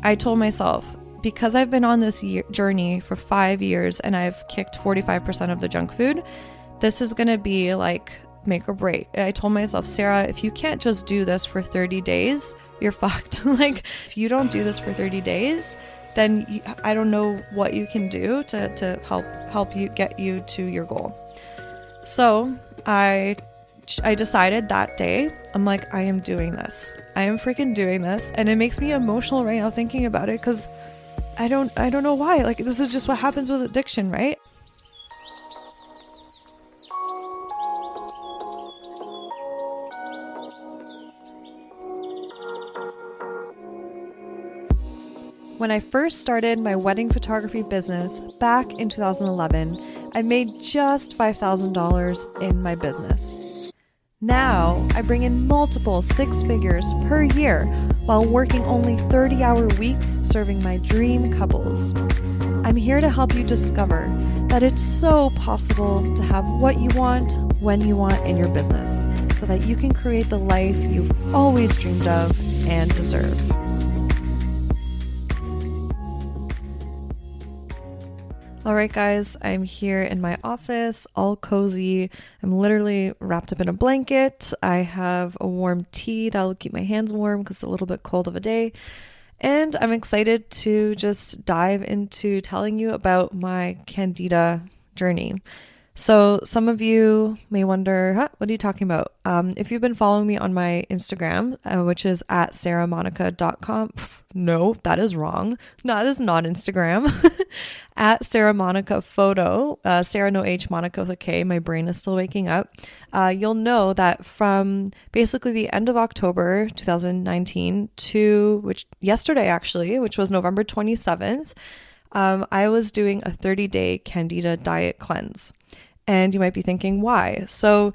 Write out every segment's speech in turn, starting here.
I told myself, because I've been on this journey for 5 years and I've kicked 45% of the junk food, this is going to be like make or break. I told myself, Sarah, if you can't just do this for 30 days, you're fucked. Like, if you don't do this for 30 days, then I don't know what you can do to help you get you to your goal. So I decided that day, I'm like, I am doing this. I am freaking doing this. And it makes me emotional right now thinking about it, because I don't know why. Like, this is just what happens with addiction, right? When I first started my wedding photography business back in 2011, I made just $5,000 in my business. Now, I bring in multiple 6 figures per year while working only 30-hour weeks serving my dream couples. I'm here to help you discover that it's so possible to have what you want when you want in your business, so that you can create the life you've always dreamed of and deserve. All right, guys, I'm here in my office, all cozy. I'm literally wrapped up in a blanket. I have a warm tea that'll keep my hands warm because it's a little bit cold of a day. And I'm excited to just dive into telling you about my Candida journey. So some of you may wonder, what are you talking about? If you've been following me on my Instagram, which is at sarahmonica.com. No, that is wrong. No, that is not Instagram. At Sarah Monica Photo, Sarah no H, Monica with a K. My brain is still waking up. You'll know that from basically the end of October 2019 to yesterday actually, which was November 27th, I was doing a 30-day Candida diet cleanse. And you might be thinking, why? So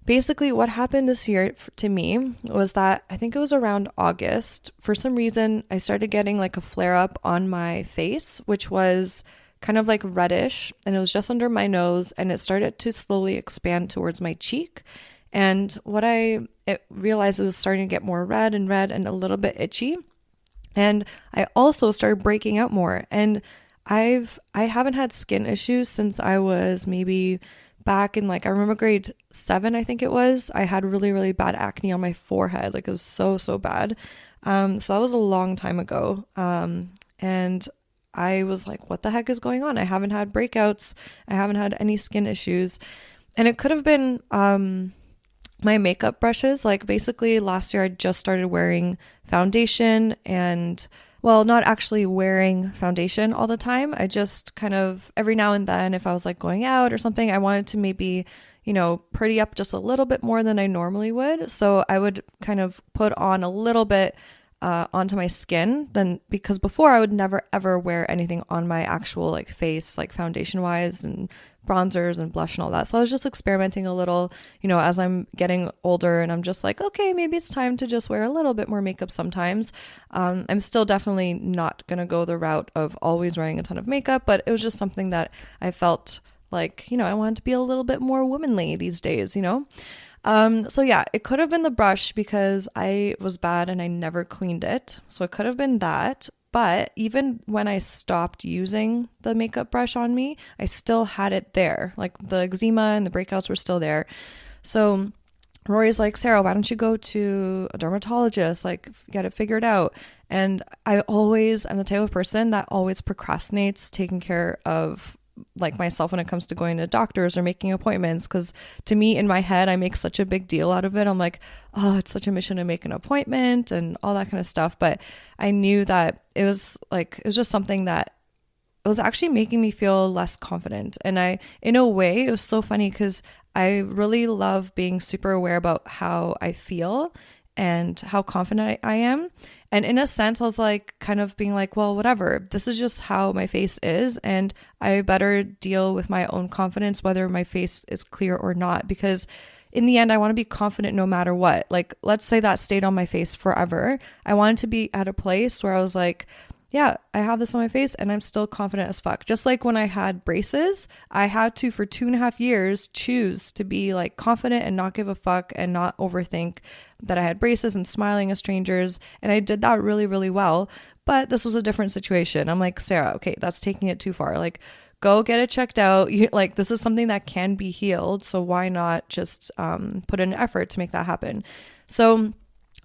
basically what happened this year to me was that I think it was around August. For some reason, I started getting like a flare up on my face, which was kind of like reddish, and it was just under my nose, and it started to slowly expand towards my cheek. And what I realized, it was starting to get more red and a little bit itchy. And I also started breaking out more. And I haven't had skin issues since I was maybe back in, like, I remember grade 7, I think it was. I had really, really bad acne on my forehead. Like, it was so bad. So that was a long time ago. And I was like, what the heck is going on? I haven't had breakouts. I haven't had any skin issues. And it could have been my makeup brushes. Like, basically last year I just started wearing foundation, and well, not actually wearing foundation all the time. I just kind of every now and then, if I was like going out or something, I wanted to maybe, pretty up just a little bit more than I normally would. So I would kind of put on a little bit onto my skin, then, because before I would never ever wear anything on my actual like face, like foundation wise and bronzers and blush and all that. So I was just experimenting a little, as I'm getting older, and I'm just like, okay, maybe it's time to just wear a little bit more makeup sometimes. I'm still definitely not going to go the route of always wearing a ton of makeup, but it was just something that I felt like, I wanted to be a little bit more womanly these days, So yeah, it could have been the brush because I was bad and I never cleaned it. So it could have been that. But even when I stopped using the makeup brush on me, I still had it there. Like, the eczema and the breakouts were still there. So Rory's like, Sarah, why don't you go to a dermatologist, like get it figured out? And I'm the type of person that always procrastinates taking care of like myself when it comes to going to doctors or making appointments, because to me, in my head, I make such a big deal out of it. I'm like, oh, it's such a mission to make an appointment and all that kind of stuff. But I knew that it was just something that it was actually making me feel less confident. And in a way, it was so funny because I really love being super aware about how I feel and how confident I am. And in a sense, I was like kind of being like, well, whatever, this is just how my face is, and I better deal with my own confidence, whether my face is clear or not, because in the end, I want to be confident no matter what. Like, let's say that stayed on my face forever. I wanted to be at a place where I was like, yeah, I have this on my face and I'm still confident as fuck. Just like when I had braces, I had to, for 2.5 years, choose to be like confident and not give a fuck and not overthink that I had braces and smiling at strangers. And I did that really, really well. But this was a different situation. I'm like, Sarah, okay, that's taking it too far. Like, go get it checked out. Like, this is something that can be healed. So why not just put in effort to make that happen? So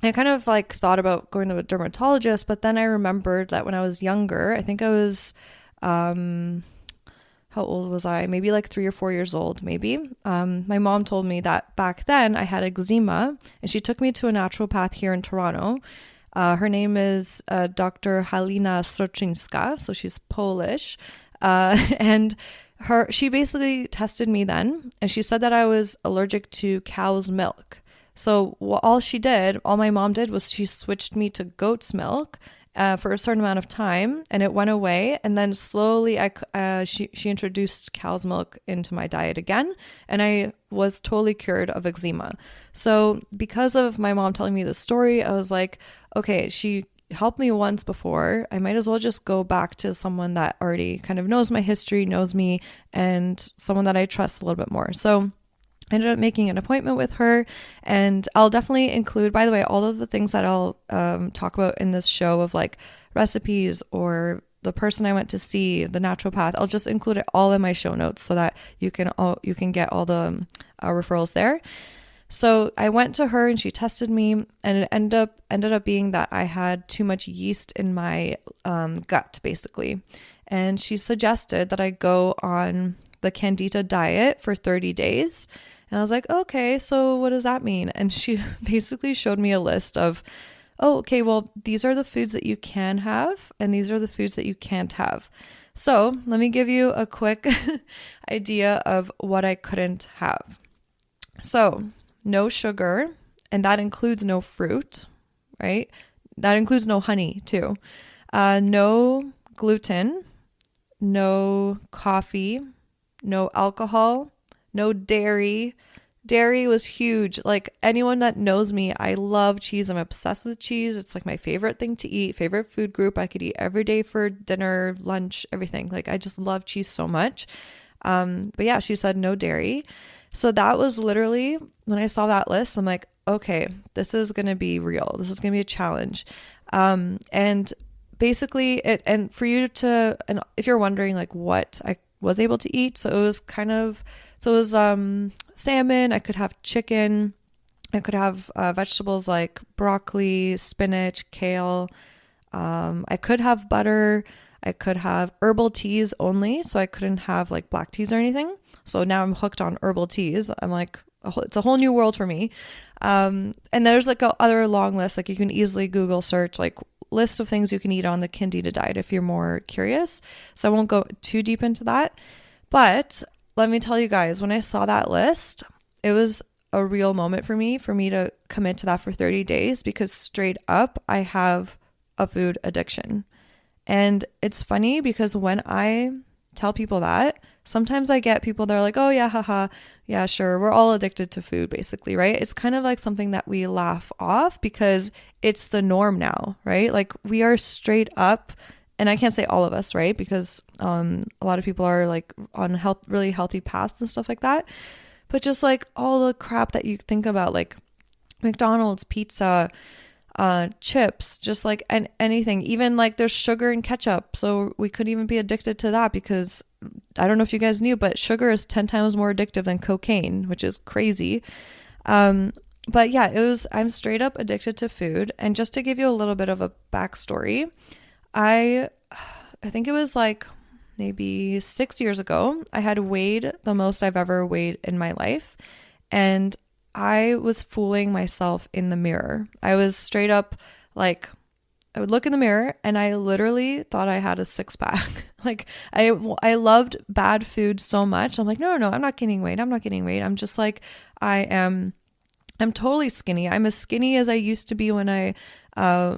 I kind of like thought about going to a dermatologist, but then I remembered that when I was younger, I think I was, how old was I? Maybe like 3 or 4 years old, maybe. My mom told me that back then I had eczema, and she took me to a naturopath here in Toronto. Her name is Dr. Halina Sroczynska, so she's Polish. And she basically tested me then, and she said that I was allergic to cow's milk. So all my mom did was she switched me to goat's milk for a certain amount of time, and it went away. And then slowly she introduced cow's milk into my diet again, and I was totally cured of eczema. So because of my mom telling me this story, I was like, okay, she helped me once before. I might as well just go back to someone that already kind of knows my history, knows me, and someone that I trust a little bit more. So I ended up making an appointment with her, and I'll definitely include, by the way, all of the things that I'll talk about in this show of like recipes or the person I went to see, the naturopath. I'll just include it all in my show notes so that you can get all the referrals there. So I went to her and she tested me, and it ended up being that I had too much yeast in my gut, basically. And she suggested that I go on the Candida diet for 30 days. And I was like, okay, so what does that mean? And she basically showed me a list of, oh, okay, well, these are the foods that you can have, and these are the foods that you can't have. So let me give you a quick idea of what I couldn't have. So no sugar, and that includes no fruit, right? That includes no honey too. No gluten, no coffee, no alcohol, no dairy. Dairy was huge. Like, anyone that knows me, I love cheese. I'm obsessed with cheese. It's like my favorite thing to eat, favorite food group. I could eat every day for dinner, lunch, everything. Like, I just love cheese so much. But yeah, she said no dairy. So that was literally, when I saw that list, I'm like, okay, this is going to be real. This is going to be a challenge. And basically and for you to, and if you're wondering like what I was able to eat, so it was salmon, I could have chicken, I could have vegetables like broccoli, spinach, kale, I could have butter, I could have herbal teas only, so I couldn't have like black teas or anything. So now I'm hooked on herbal teas. I'm like, it's a whole new world for me. And there's like a other long list, like you can easily Google search like list of things you can eat on the Candida diet if you're more curious. So I won't go too deep into that. But let me tell you guys, when I saw that list, it was a real moment for me to commit to that for 30 days, because straight up, I have a food addiction. And it's funny because when I tell people that, sometimes I get people that are like, oh yeah, haha, yeah, sure, we're all addicted to food, basically, right? It's kind of like something that we laugh off because it's the norm now, right? Like, we are straight up, and I can't say all of us, right? Because a lot of people are like on really healthy paths and stuff like that. But just like all the crap that you think about, like McDonald's, pizza, chips, just like anything, even like there's sugar in ketchup. So we could even be addicted to that, because I don't know if you guys knew, but sugar is 10 times more addictive than cocaine, which is crazy. But yeah, I'm straight up addicted to food. And just to give you a little bit of a backstory, I think it was like maybe 6 years ago, I had weighed the most I've ever weighed in my life. And I was fooling myself in the mirror. I was straight up like, I would look in the mirror and I literally thought I had a six pack. Like, I loved bad food so much. I'm like, no, I'm not gaining weight. I'm just like, I'm totally skinny. I'm as skinny as I used to be when I,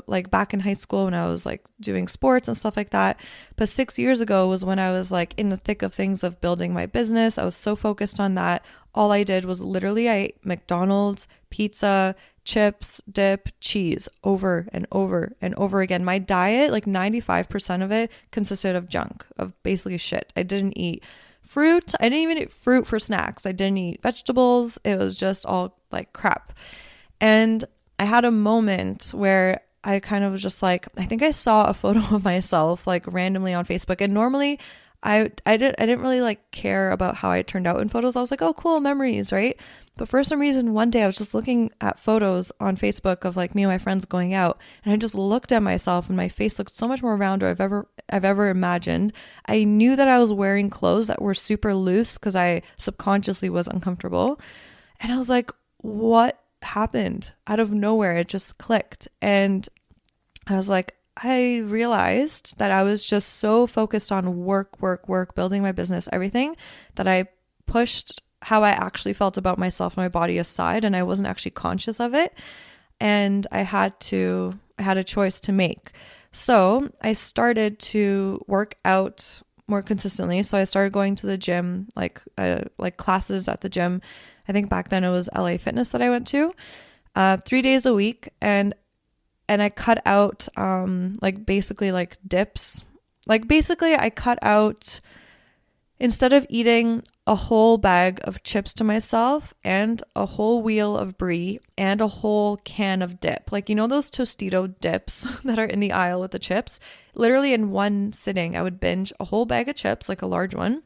like back in high school when I was like doing sports and stuff like that. But 6 years ago was when I was like in the thick of things of building my business. I was so focused on that. All I did was literally I ate McDonald's, pizza, chips, dip, cheese over and over and over again. My diet, like 95% of it consisted of junk, of basically shit. I didn't eat fruit. I didn't even eat fruit for snacks. I didn't eat vegetables. It was just all like crap. And I had a moment where I kind of was just like, I think I saw a photo of myself like randomly on Facebook. And normally I didn't really like care about how I turned out in photos. I was like, oh, cool memories, right? But for some reason, one day I was just looking at photos on Facebook of like me and my friends going out, and I just looked at myself, and my face looked so much more rounder I've ever imagined. I knew that I was wearing clothes that were super loose because I subconsciously was uncomfortable, and I was like, what happened? Out of nowhere, it just clicked, and I was like, I realized that I was just so focused on work, building my business, everything, that I pushed how I actually felt about myself and my body aside, and I wasn't actually conscious of it. And I had a choice to make. So I started to work out more consistently. So I started going to the gym, like classes at the gym. I think back then it was LA Fitness that I went to, 3 days a week. And I cut out, basically dips. I cut out, instead of eating a whole bag of chips to myself and a whole wheel of brie and a whole can of dip, those Tostito dips that are in the aisle with the chips, literally in one sitting, I would binge a whole bag of chips, like a large one,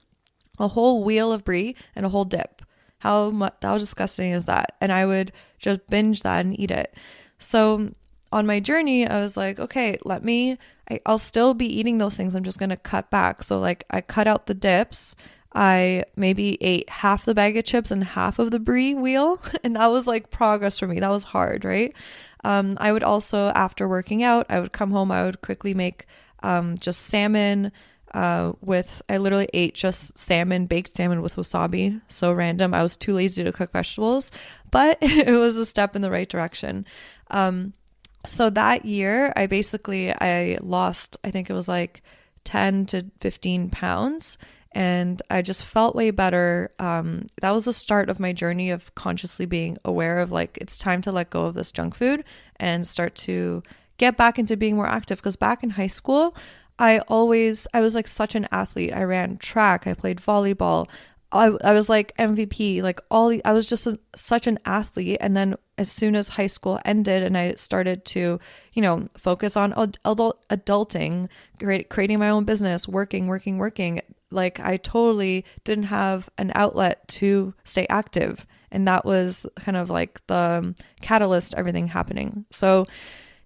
a whole wheel of brie, and a whole dip. How disgusting is that? And I would just binge that and eat it. So on my journey, I was like, okay, I'll still be eating those things. I'm just going to cut back. So I cut out the dips. I maybe ate half the bag of chips and half of the brie wheel. And that was like progress for me. That was hard, right? I would also, after working out, I would come home. I would quickly make just salmon I literally ate just baked salmon with wasabi. So random. I was too lazy to cook vegetables, but it was a step in the right direction. So that year, I lost, I think it was like 10 to 15 pounds, and I just felt way better. That was the start of my journey of consciously being aware of it's time to let go of this junk food and start to get back into being more active. Because back in high school, I was like such an athlete. I ran track, I played volleyball. I was like MVP, I was just such an athlete. And then as soon as high school ended and I started to, focus on adulting, creating my own business, working, I totally didn't have an outlet to stay active. And that was kind of like the catalyst, everything happening. So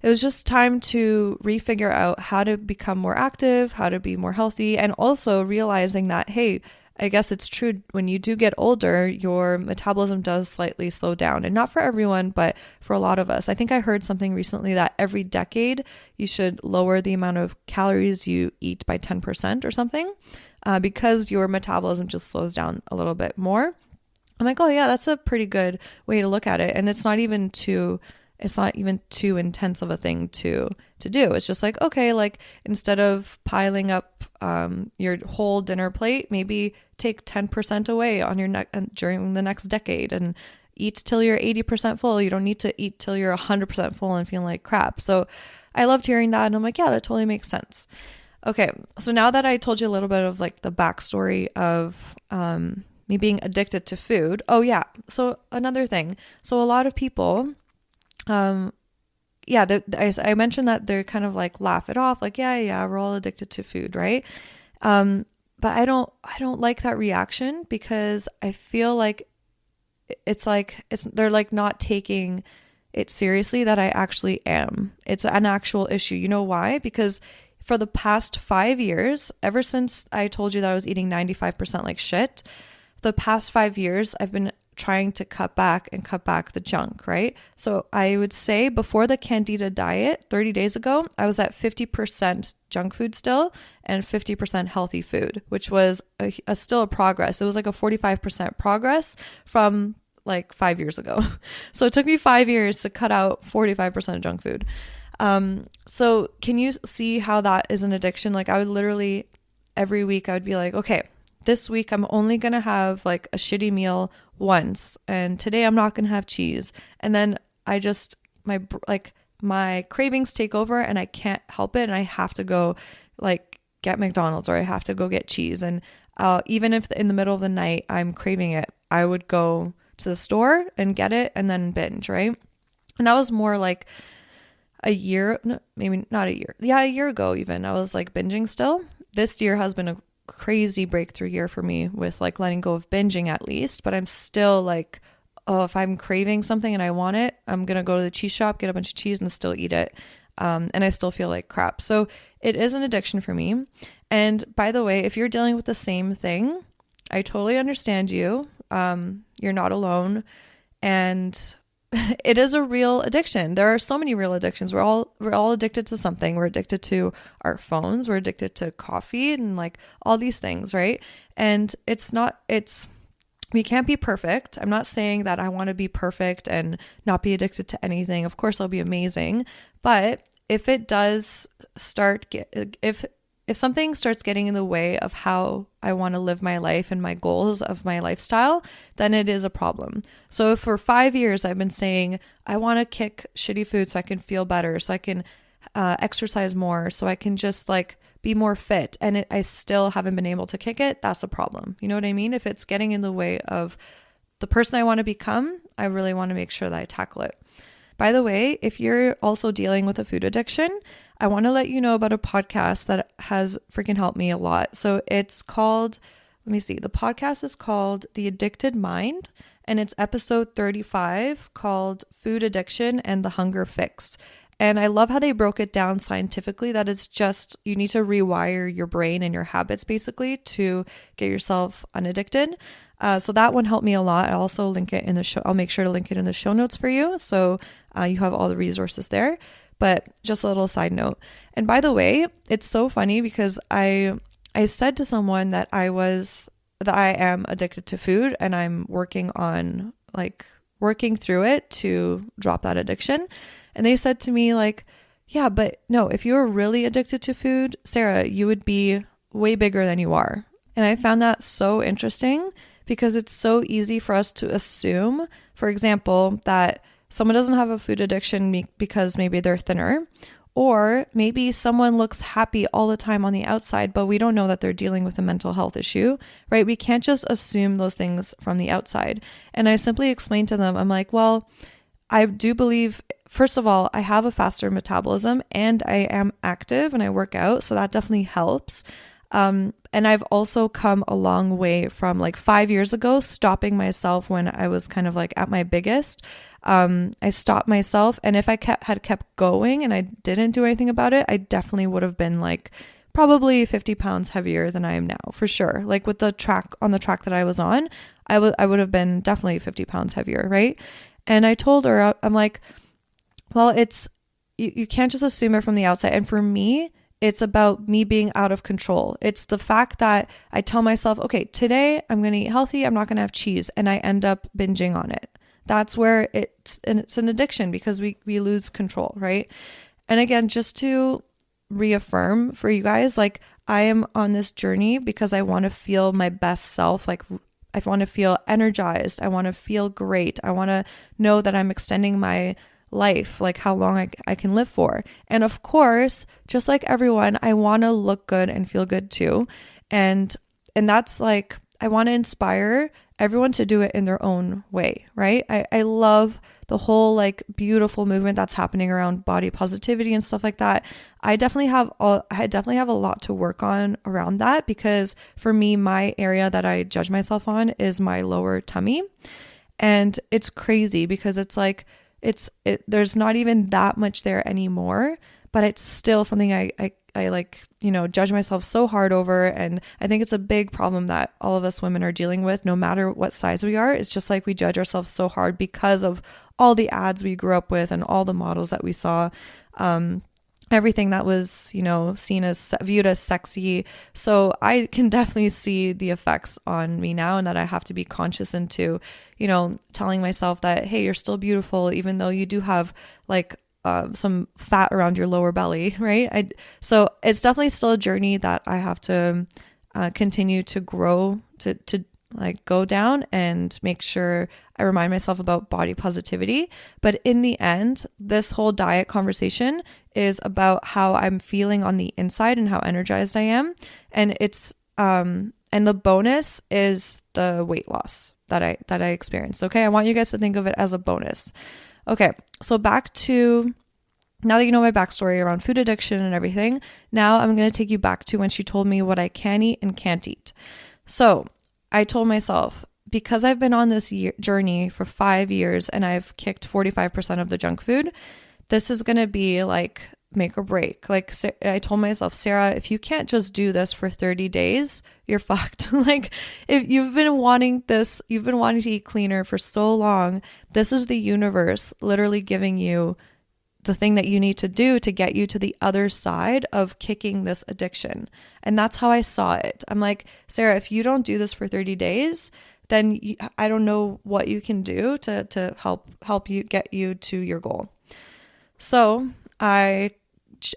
it was just time to refigure out how to become more active, how to be more healthy, and also realizing that, hey, I guess it's true, when you do get older, your metabolism does slightly slow down, and not for everyone, but for a lot of us. I think I heard something recently that every decade you should lower the amount of calories you eat by 10% or something, because your metabolism just slows down a little bit more. I'm like, oh yeah, that's a pretty good way to look at it. And it's not even too intense of a thing to do. It's just like, okay, instead of piling up your whole dinner plate, maybe take 10% away on your during the next decade and eat till you're 80% full. You don't need to eat till you're 100% full and feeling like crap. So I loved hearing that, and I'm like, yeah, that totally makes sense. Okay, so now that I told you a little bit of the backstory of me being addicted to food. Oh yeah, so another thing. So a lot of people, I mentioned that they're kind of laugh it off, yeah, we're all addicted to food, right? But I don't like that reaction, because I feel like they're not taking it seriously that I actually am. It's an actual issue. You know why? Because for the past 5 years, ever since I told you that I was eating 95% like shit, the past 5 years, I've been trying to cut back the junk, right? So I would say before the Candida diet 30 days ago, I was at 50% junk food still and 50% healthy food, which was still a progress. It was like a 45% progress from 5 years ago. So it took me 5 years to cut out 45% of junk food. So can you see how that is an addiction? I would literally every week I would be like, okay, this week I'm only going to have a shitty meal once, and today I'm not going to have cheese. And then my cravings take over and I can't help it, and I have to go get McDonald's, or I have to go get cheese. And even if in the middle of the night I'm craving it, I would go to the store and get it and then binge, right? And that was more a year, maybe not a year. Yeah, a year ago even, I was like binging still. This year has been a crazy breakthrough year for me with like letting go of binging at least, but I'm still like, oh, if I'm craving something and I want it, I'm going to go to the cheese shop, get a bunch of cheese and still eat it. And I still feel like crap. So it is an addiction for me. And by the way, if you're dealing with the same thing, I totally understand you. You're not alone. And it is a real addiction. There are so many real addictions. We're all addicted to something. We're addicted to our phones. We're addicted to coffee and like all these things, right? And we can't be perfect. I'm not saying that I want to be perfect and not be addicted to anything. Of course, I'll be amazing. But if it does if something starts getting in the way of how I want to live my life and my goals of my lifestyle, then it is a problem. So if for 5 years I've been saying, I want to kick shitty food so I can feel better, so I can exercise more, so I can just like be more fit, and I still haven't been able to kick it, that's a problem. You know what I mean? If it's getting in the way of the person I want to become, I really want to make sure that I tackle it. By the way, if you're also dealing with a food addiction, I want to let you know about a podcast that has freaking helped me a lot. So it's called, the podcast is called The Addicted Mind, and it's episode 35 called Food Addiction and the Hunger Fix. And I love how they broke it down scientifically that it's just, you need to rewire your brain and your habits basically to get yourself unaddicted. So that one helped me a lot. I'll also link it in the show. I'll make sure to link it in the show notes for you. So you have all the resources there. But just a little side note. And by the way, it's so funny because I said to someone that I am addicted to food and I'm working through it to drop that addiction. And they said to me like, yeah, but no, if you were really addicted to food, Sarah, you would be way bigger than you are. And I found that so interesting because it's so easy for us to assume, for example, that someone doesn't have a food addiction because maybe they're thinner, or maybe someone looks happy all the time on the outside, but we don't know that they're dealing with a mental health issue, right? We can't just assume those things from the outside. And I simply explained to them, I'm like, well, I do believe, first of all, I have a faster metabolism and I am active and I work out. So that definitely helps. And I've also come a long way from like 5 years ago, stopping myself when I was kind of like at my biggest. I stopped myself. And if I had kept going and I didn't do anything about it, I definitely would have been like probably 50 pounds heavier than I am now, for sure. Like with the track that I was on, I would have been definitely 50 pounds heavier. Right. And I told her, I'm like, well, you can't just assume it from the outside. And for me, it's about me being out of control. It's the fact that I tell myself, okay, today I'm going to eat healthy. I'm not going to have cheese. And I end up binging on it. That's where it's an addiction because we lose control, right? And again, just to reaffirm for you guys, like I am on this journey because I want to feel my best self. Like I want to feel energized. I want to feel great. I want to know that I'm extending my life, like how long I can live for. And of course, just like everyone, I want to look good and feel good too. And that's like, I want to inspire everyone to do it in their own way, right? I love the whole like beautiful movement that's happening around body positivity and stuff like that. I definitely have a lot to work on around that because for me, my area that I judge myself on is my lower tummy. And it's crazy because it's like, there's not even that much there anymore, but it's still something I like, judge myself so hard over. And I think it's a big problem that all of us women are dealing with, no matter what size we are. It's just like we judge ourselves so hard because of all the ads we grew up with and all the models that we saw, everything that was, viewed as sexy. So I can definitely see the effects on me now and that I have to be conscious into, telling myself that, hey, you're still beautiful, even though you do have like some fat around your lower belly, right? So it's definitely still a journey that I have to continue to grow, to like go down and make sure I remind myself about body positivity. But in the end, this whole diet conversation is about how I'm feeling on the inside and how energized I am. And it's and the bonus is the weight loss that I experienced. Okay, I want you guys to think of it as a bonus. Okay, so back to now that you know my backstory around food addiction and everything, now I'm going to take you back to when she told me what I can eat and can't eat. So I told myself, because I've been on this journey for 5 years and I've kicked 45% of the junk food, this is going to be like make or break. Like I told myself, Sarah, if you can't just do this for 30 days, you're fucked. Like if you've been wanting this, you've been wanting to eat cleaner for so long, this is the universe literally giving you the thing that you need to do to get you to the other side of kicking this addiction. And that's how I saw it. I'm like, Sarah, if you don't do this for 30 days, then I don't know what you can do to help you get you to your goal. So I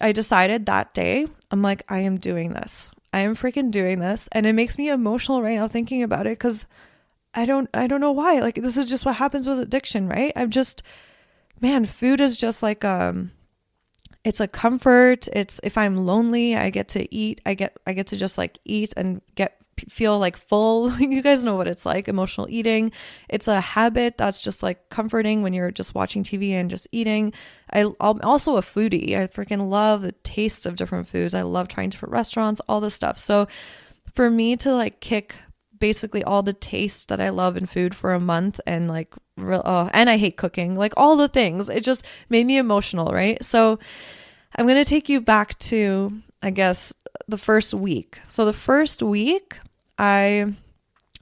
decided that day, I'm like, I am doing this. I am freaking doing this. And it makes me emotional right now thinking about it, because I don't know why. Like, this is just what happens with addiction, right? Man, food is just like it's a comfort. It's, if I'm lonely, I get to eat. I get to just like eat and feel like full. You guys know what it's like, emotional eating. It's a habit that's just like comforting when you're just watching TV and just eating. I'm also a foodie. I freaking love the taste of different foods. I love trying different restaurants, all this stuff. So for me to like kick basically all the taste that I love in food for a month, and like and I hate cooking, like all the things, it just made me emotional, right? So I'm going to take you back to, I guess, the first week. So the first week I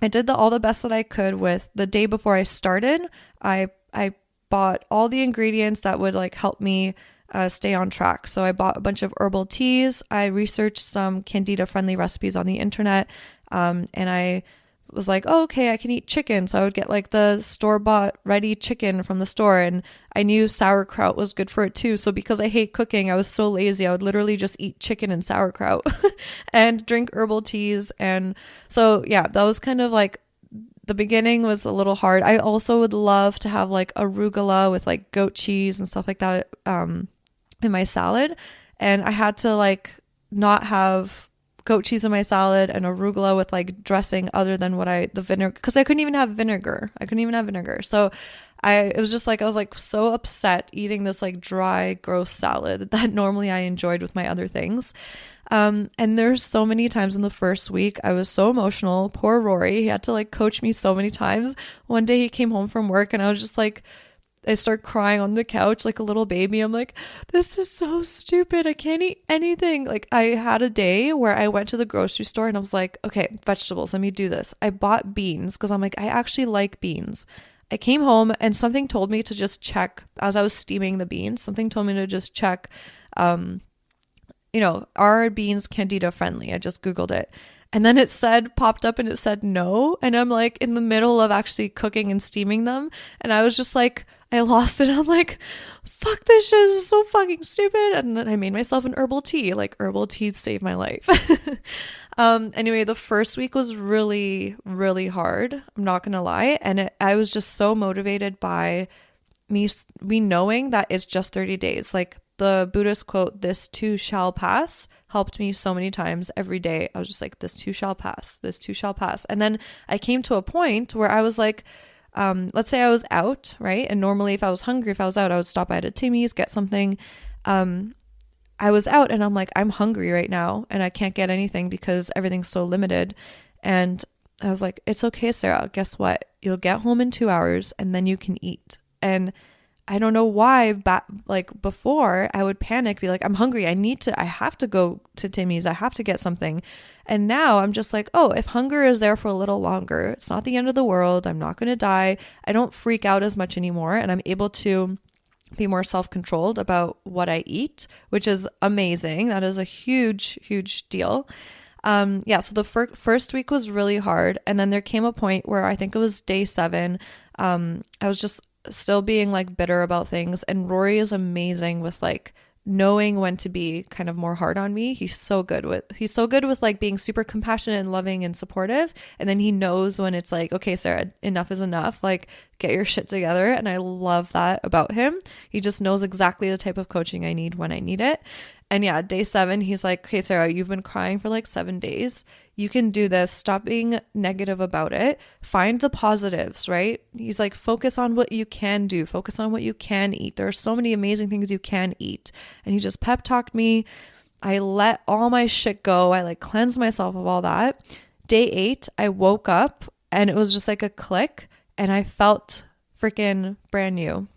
did all the best that I could with. The day before I started, I bought all the ingredients that would like help me stay on track. So I bought a bunch of herbal teas. I researched some Candida friendly recipes on the internet. And I was like, oh, okay, I can eat chicken. So I would get like the store-bought ready chicken from the store, and I knew sauerkraut was good for it too. So because I hate cooking, I was so lazy, I would literally just eat chicken and sauerkraut and drink herbal teas. And so yeah, that was kind of like, the beginning was a little hard. I also would love to have like arugula with like goat cheese and stuff like that in my salad. And I had to like not have goat cheese in my salad and arugula with like dressing other than the vinegar, because I couldn't even have vinegar. So it was just like, I was like so upset eating this like dry, gross salad that normally I enjoyed with my other things. And there's so many times in the first week I was so emotional. Poor Rory, he had to like coach me so many times. One day he came home from work and I was just like, I start crying on the couch like a little baby. I'm like, this is so stupid. I can't eat anything. Like, I had a day where I went to the grocery store and I was like, okay, vegetables, let me do this. I bought beans because I'm like, I actually like beans. I came home and something told me to just check, as I was steaming the beans, something told me to just check, are beans Candida friendly? I just Googled it. And then popped up and it said no. And I'm like in the middle of actually cooking and steaming them. And I was just like, I lost it. I'm like, fuck, this shit is so fucking stupid. And then I made myself an herbal tea. Like, herbal tea saved my life. Anyway, the first week was really, really hard. I'm not going to lie. And I was just so motivated by me knowing that it's just 30 days. Like the Buddhist quote, "This too shall pass," helped me so many times every day. I was just like, this too shall pass. This too shall pass. And then I came to a point where I was like, let's say I was out, right? And normally if I was hungry, if I was out, I would stop by at a Timmy's, get something. I was out and I'm like, I'm hungry right now and I can't get anything because everything's so limited. And I was like, it's okay, Sarah. Guess what? You'll get home in 2 hours and then you can eat. And I don't know why, but like before I would panic, be like, I'm hungry. I have to go to Timmy's. I have to get something. And now I'm just like, oh, if hunger is there for a little longer, it's not the end of the world. I'm not going to die. I don't freak out as much anymore. And I'm able to be more self-controlled about what I eat, which is amazing. That is a huge, huge deal. So the first week was really hard. And then there came a point where I think it was day 7. I was just still being like bitter about things. And Rory is amazing with like knowing when to be kind of more hard on me. He's so good with like being super compassionate and loving and supportive. And then he knows when it's like, okay, Sarah, enough is enough. Like, get your shit together. And I love that about him. He just knows exactly the type of coaching I need when I need it. And yeah, day 7, he's like, okay, Sarah, you've been crying for like 7 days. You can do this. Stop being negative about it. Find the positives, right? He's like, focus on what you can do. Focus on what you can eat. There are so many amazing things you can eat. And he just pep talked me. I let all my shit go. I like cleansed myself of all that. Day 8, I woke up and it was just like a click and I felt freaking brand new.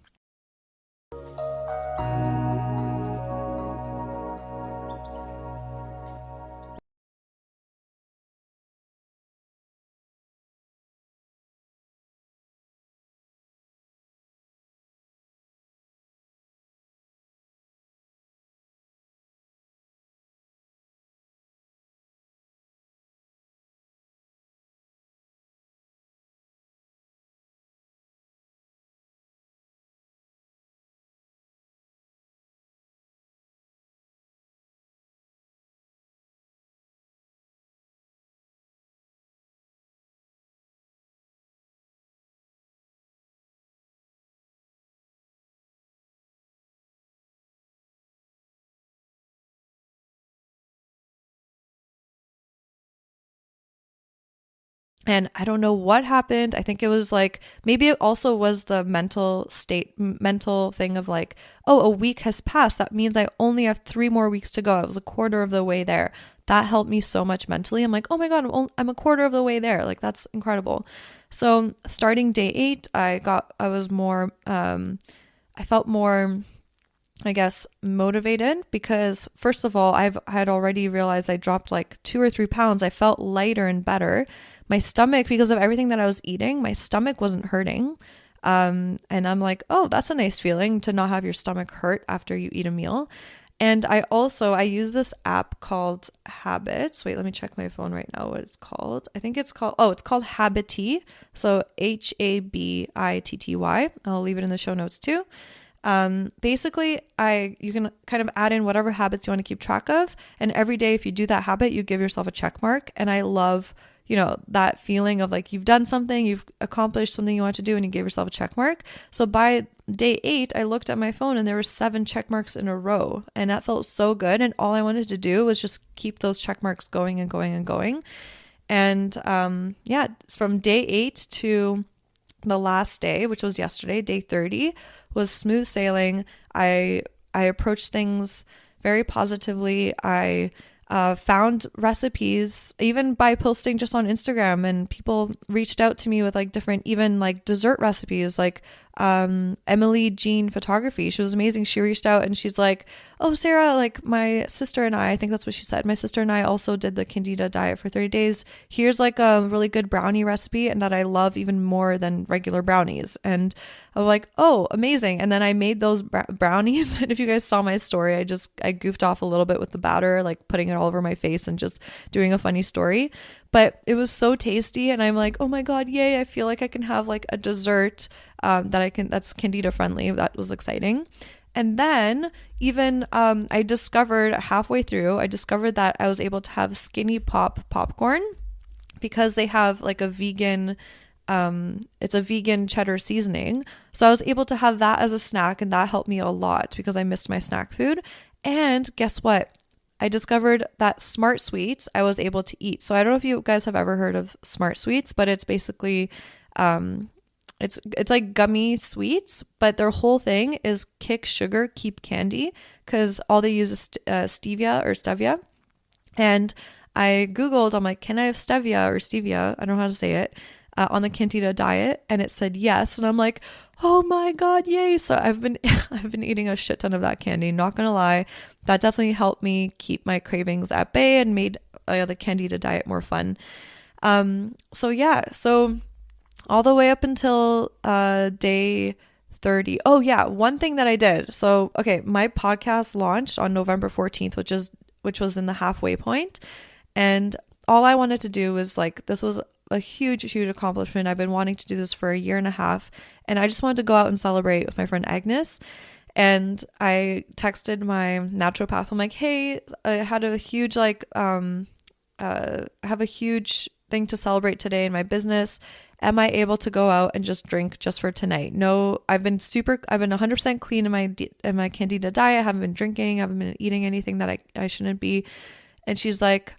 And I don't know what happened. I think it was like, maybe it also was the mental thing of like, oh, a week has passed. That means I only have 3 more weeks to go. I was a quarter of the way there. That helped me so much mentally. I'm like, oh my God, I'm a quarter of the way there. Like, that's incredible. So starting day 8, I felt more, I guess, motivated because first of all, I had already realized I dropped like 2 or 3 pounds. I felt lighter and better. My stomach, because of everything that I was eating, my stomach wasn't hurting. And I'm like, oh, that's a nice feeling to not have your stomach hurt after you eat a meal. And I use this app called Habits. Wait, let me check my phone right now what it's called. I think it's called Habitty. So Habitty. I'll leave it in the show notes too. Basically, you can kind of add in whatever habits you want to keep track of. And every day, if you do that habit, you give yourself a check mark. And I love, that feeling of like you've done something, you've accomplished something you want to do, and you give yourself a check mark. So by day 8, I looked at my phone and there were 7 check marks in a row. And that felt so good. And all I wanted to do was just keep those check marks going and going and going. And from day 8 to the last day, which was yesterday, day 30, was smooth sailing. I approached things very positively. I found recipes even by posting just on Instagram, and people reached out to me with like different, even like dessert recipes, like Emily Jean Photography. She was amazing. She reached out and she's like, oh, Sarah, like my sister and I think that's what she said. My sister and I also did the Candida diet for 30 days. Here's like a really good brownie recipe and that I love even more than regular brownies. And I'm like, oh, amazing. And then I made those brownies. And if you guys saw my story, I goofed off a little bit with the batter, like putting it all over my face and just doing a funny story. But it was so tasty. And I'm like, oh my God, yay. I feel like I can have like a dessert that's Candida friendly. That was exciting. And then even I discovered halfway through, that I was able to have Skinny Pop popcorn because they have like a vegan, it's a vegan cheddar seasoning. So I was able to have that as a snack, and that helped me a lot because I missed my snack food. And guess what? I discovered that Smart Sweets I was able to eat. So I don't know if you guys have ever heard of Smart Sweets, but it's basically it's like gummy sweets, but their whole thing is kick sugar, keep candy, because all they use is stevia. And I Googled, I'm like, can I have stevia? I don't know how to say it, on the Candida diet, and it said yes. And I'm like, oh my God, yay. So I've been eating a shit ton of that candy. Not gonna lie, that definitely helped me keep my cravings at bay and made the Candida diet more fun. So all the way up until day 30. Oh yeah, one thing that I did. So okay, my podcast launched on November 14th, which was in the halfway point, and all I wanted to do was like, this was a huge accomplishment. I've been wanting to do this for a year and a half, and I just wanted to go out and celebrate with my friend Agnes. And I texted my naturopath. I'm like, hey, I had a huge have a huge thing to celebrate today in my business, am I able to go out and just drink just for tonight? No, I've been 100% clean in my Candida diet. I haven't been drinking. I haven't been eating anything that I shouldn't be. And she's like,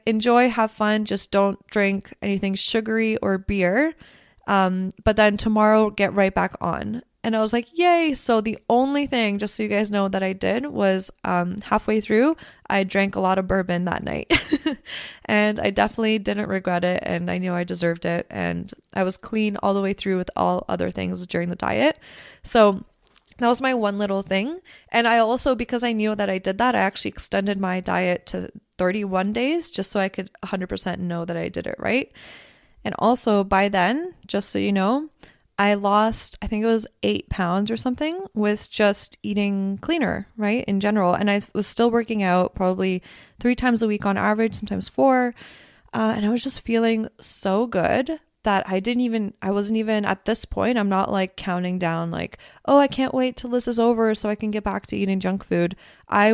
enjoy, have fun. Just don't drink anything sugary or beer. But then tomorrow get right back on. And I was like, yay. So the only thing, just so you guys know, that I did was halfway through, I drank a lot of bourbon that night. And I definitely didn't regret it. And I knew I deserved it. And I was clean all the way through with all other things during the diet. So that was my one little thing. And I also, because I knew that I did that, I actually extended my diet to 31 days just so I could 100% know that I did it right. And also by then, just so you know, I lost, I think it was 8 pounds or something with just eating cleaner, right? In general. And I was still working out probably 3 times a week on average, sometimes 4. And I was just feeling so good that I wasn't even at this point, I'm not like counting down like, oh, I can't wait till this is over so I can get back to eating junk food. I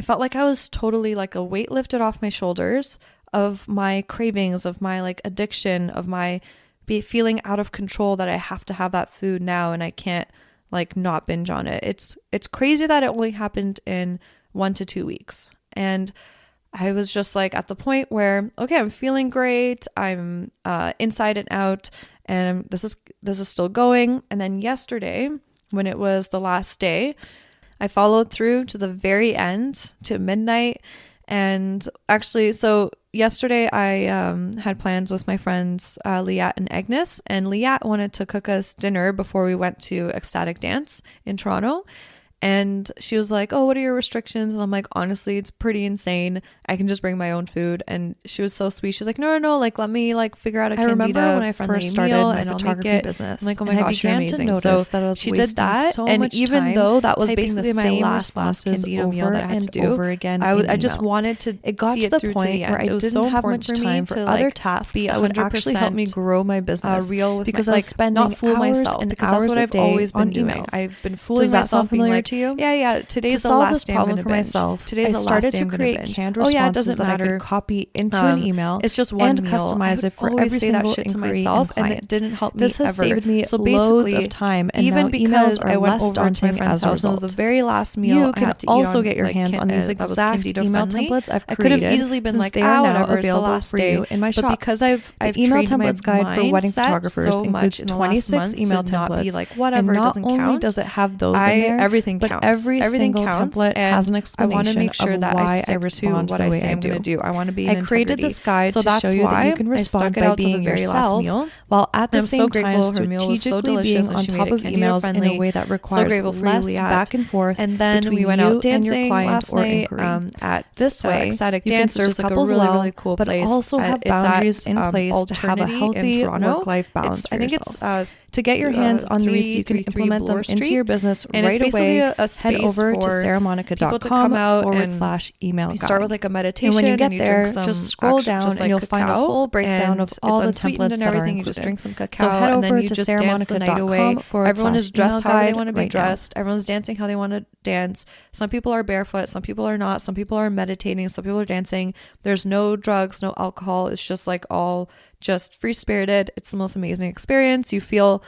felt like I was totally like a weight lifted off my shoulders of my cravings, of my like addiction, of my feeling out of control that I have to have that food now and I can't like not binge on it. It's crazy that it only happened in 1 to 2 weeks. And I was just like at the point where, okay, I'm feeling great. I'm inside and out and this is still going. And then yesterday, when it was the last day, I followed through to the very end, to midnight. And actually, so yesterday I had plans with my friends Liat and Agnes, and Liat wanted to cook us dinner before we went to Ecstatic Dance in Toronto. And she was like, oh, what are your restrictions? And I'm like, honestly, it's pretty insane. I can just bring my own food. And she was so sweet. She's like, no, like, let me like figure out a Candida. I remember when I first started my photography business. I'm like, oh my gosh, you're amazing. So that I was she did that. So and even though that was basically my last Candida meal that I had to do over again, I just wanted to it got to the point where I didn't have much time for other tasks that would actually help me grow my business real with because I was spending hours and hours what I've always been doing. I've been fooling myself being like, to you? Yeah. Today's the last day I'm going to binge. Today's the last day I'm going to binge. I started to create canned responses that I could copy into an email. It's just one and meal. Customize it for every single inquiry to myself, and it didn't help me. This has saved me loads of time, and even because I went over to my friend's house, it was the very last meal. You can also get your hands on these exact email templates I've created. I could have easily been like, they are now available for you in my shop. But because I've email templates guide for wedding photographers includes 26 email templates, and not only does it have those in there, everything but every single template has an explanation I want to make sure of that why I respond to what I say I'm going to do. I want to be in integrity. I created this guide to show you that you can respond by being yourself while at the same time strategically being on top of emails in a way that requires less back and forth. And then we went out dancing last night at this way. Ecstatic Dance, you can serve couples well, cool but also have boundaries in place to have a healthy work-life balance for yourself. To get your hands on these, you can implement them into your business right away. Head over to saramonica.com/email guide. Start with like a meditation. And when you get there, just scroll down and you'll find a whole breakdown of all the templates that are included. You just drink some cacao. So head over to saramonica.com. Everyone is dressed how they want to be dressed. Everyone's dancing how they want to dance. Some people are barefoot. Some people are not. Some people are meditating. Some people are dancing. There's no drugs, no alcohol. It's just like all just free-spirited. It's the most amazing experience. You feel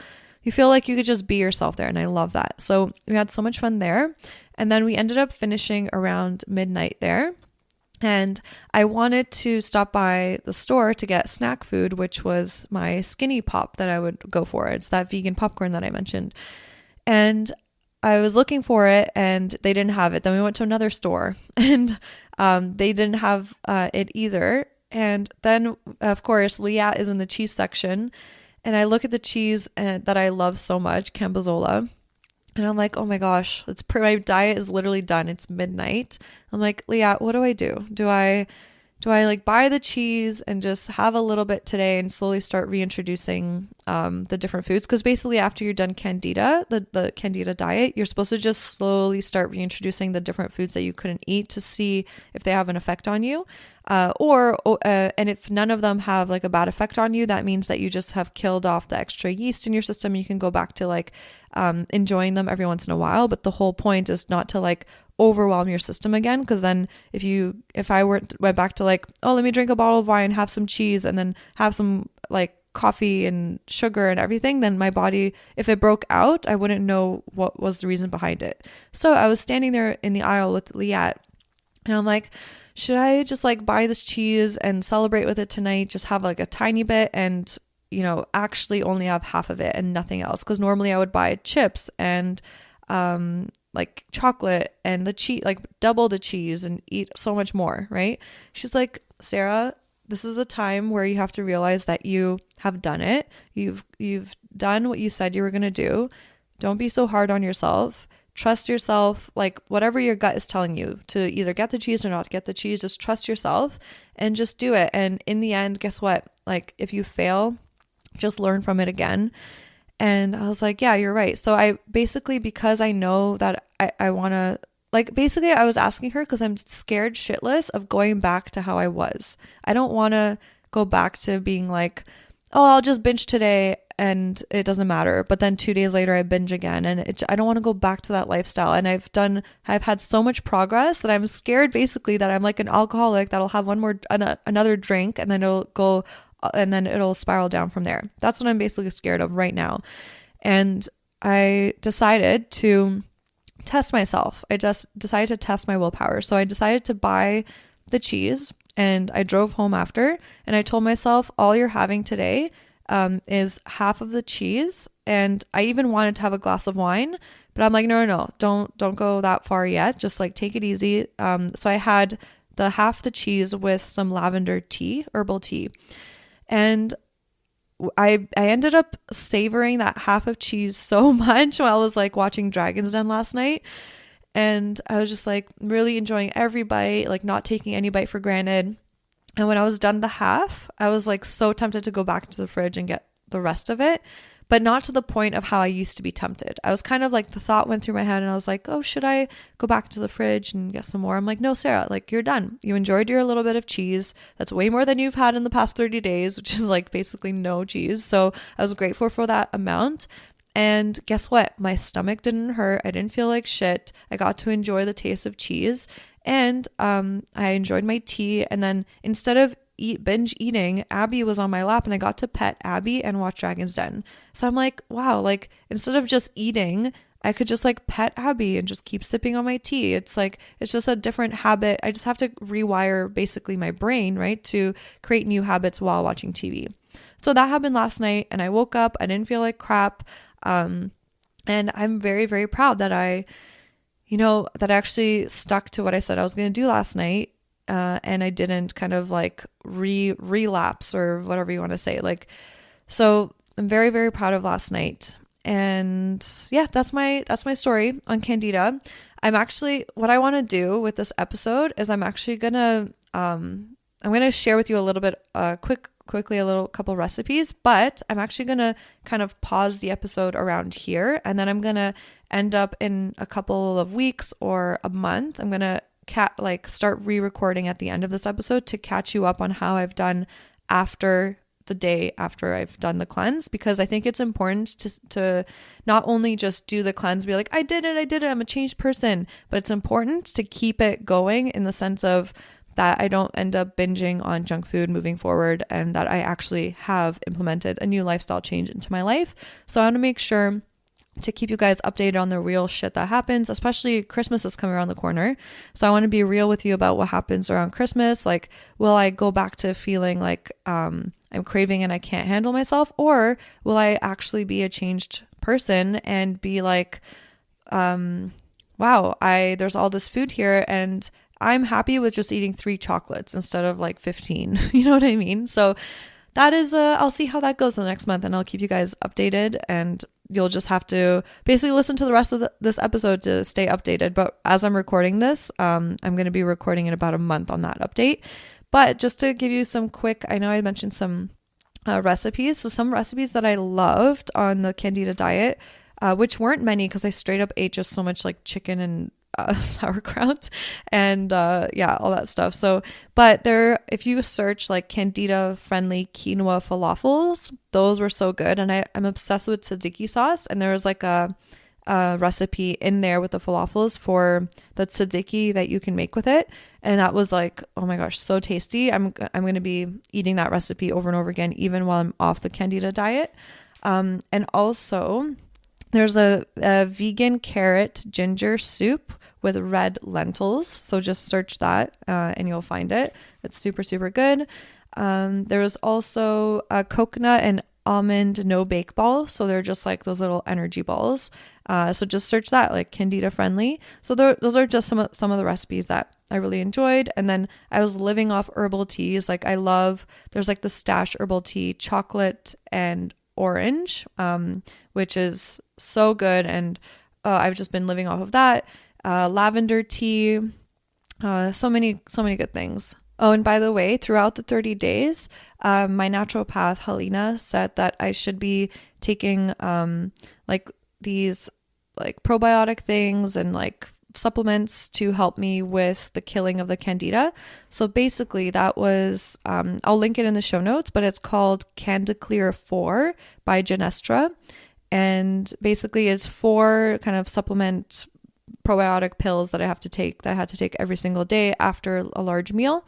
like you could just be yourself there, and I love that. So we had so much fun there, and then we ended up finishing around midnight there, and I wanted to stop by the store to get snack food, which was my skinny pop that I would go for. It's that vegan popcorn that I mentioned, and I was looking for it and they didn't have it. Then we went to another store and they didn't have it either. And then, of course, Liat is in the cheese section. And I look at the cheese that I love so much, Cambozola. And I'm like, oh my gosh, my diet is literally done. It's midnight. I'm like, Liat, what do I do? Do I like buy the cheese and just have a little bit today and slowly start reintroducing the different foods? Because basically after you're done Candida, the Candida diet, you're supposed to just slowly start reintroducing the different foods that you couldn't eat to see if they have an effect on you. And if none of them have like a bad effect on you, that means that you just have killed off the extra yeast in your system. You can go back to like enjoying them every once in a while. But the whole point is not to like overwhelm your system again, because then if I went back to like, oh, let me drink a bottle of wine, have some cheese, and then have some like coffee and sugar and everything, then my body, if it broke out, I wouldn't know what was the reason behind it. So I was standing there in the aisle with Liat, and I'm like, should I just like buy this cheese and celebrate with it tonight? Just have like a tiny bit and, you know, actually only have half of it and nothing else. Because normally I would buy chips and like chocolate and the cheese, like double the cheese and eat so much more, right? She's like, Sarah, this is the time where you have to realize that you have done it. You've done what you said you were going to do. Don't be so hard on yourself. Trust yourself, like whatever your gut is telling you to either get the cheese or not get the cheese, just trust yourself and just do it. And in the end, guess what? Like if you fail, just learn from it again. And I was like, yeah, you're right. So I basically, because I know that I want to, like, basically I was asking her because I'm scared shitless of going back to how I was. I don't want to go back to being like, oh, I'll just binge today and it doesn't matter. But then 2 days later I binge again, and I don't want to go back to that lifestyle. And I've had so much progress that I'm scared basically that I'm like an alcoholic that'll have another drink and then it'll go and then it'll spiral down from there. That's what I'm basically scared of right now. And I decided to test myself. I just decided to test my willpower. So I decided to buy the cheese and I drove home after and I told myself, all you're having today is half of the cheese. And I even wanted to have a glass of wine, but I'm like, no, don't go that far yet. Just like take it easy. So I had the half the cheese with some lavender tea, herbal tea. And I ended up savoring that half of cheese so much while I was like watching Dragon's Den last night. And I was just like really enjoying every bite, like not taking any bite for granted. And when I was done the half, I was like so tempted to go back into the fridge and get the rest of it, but not to the point of how I used to be tempted. I was kind of like, the thought went through my head and I was like, oh, should I go back to the fridge and get some more? I'm like, no, Sarah, like you're done. You enjoyed your little bit of cheese. That's way more than you've had in the past 30 days, which is like basically no cheese. So I was grateful for that amount. And guess what? My stomach didn't hurt. I didn't feel like shit. I got to enjoy the taste of cheese. And I enjoyed my tea. And then instead of binge eating, Abby was on my lap and I got to pet Abby and watch Dragon's Den. So I'm like, wow, like instead of just eating, I could just like pet Abby and just keep sipping on my tea. It's like, it's just a different habit. I just have to rewire basically my brain, right, to create new habits while watching TV. So that happened last night and I woke up, I didn't feel like crap. And I'm very, very proud that I actually stuck to what I said I was going to do last night. And I didn't kind of like relapse or whatever you want to say. Like, so I'm very, very proud of last night. And yeah, that's my story on Candida. What I want to do with this episode is I'm going to share with you a little bit, quickly, a little couple recipes, but I'm actually going to kind of pause the episode around here. And then I'm going to end up in a couple of weeks or a month. I'm going to start re-recording at the end of this episode to catch you up on how I've done after the day after I've done the cleanse, because I think it's important to not only just do the cleanse, be like, I did it, I'm a changed person, but it's important to keep it going in the sense of that I don't end up binging on junk food moving forward, and that I actually have implemented a new lifestyle change into my life. So I want to make sure to keep you guys updated on the real shit that happens, especially Christmas is coming around the corner. So I want to be real with you about what happens around Christmas. Like, will I go back to feeling like I'm craving and I can't handle myself? Or will I actually be a changed person and be like, wow, there's all this food here and I'm happy with just eating 3 chocolates instead of like 15. You know what I mean? So that is, I'll see how that goes the next month and I'll keep you guys updated, and you'll just have to basically listen to the rest of this episode to stay updated. But as I'm recording this, I'm going to be recording in about a month on that update. But just to give you some quick, I know I mentioned some recipes. So some recipes that I loved on the Candida diet, which weren't many because I straight up ate just so much like chicken and sauerkraut and all that stuff. So, but if you search like Candida friendly quinoa falafels, those were so good. And I'm obsessed with tzatziki sauce. And there was like a recipe in there with the falafels for the tzatziki that you can make with it. And that was like, oh my gosh, so tasty. I'm going to be eating that recipe over and over again, even while I'm off the Candida diet. And also there's a vegan carrot ginger soup with red lentils. So just search that and you'll find it. It's super, super good. There was also a coconut and almond no bake ball. So they're just like those little energy balls. So just search that, like Candida friendly. So those are just some of the recipes that I really enjoyed. And then I was living off herbal teas. Like there's like the Stash herbal tea, chocolate and orange, which is so good. And I've just been living off of that. Lavender tea, so many good things. Oh, and by the way, throughout the 30 days, my naturopath, Helena, said that I should be taking like these like probiotic things and like supplements to help me with the killing of the Candida. So basically that was, I'll link it in the show notes, but it's called Candiclear 4 by Genestra. And basically it's 4 kind of supplement probiotic pills that I had to take every single day after a large meal.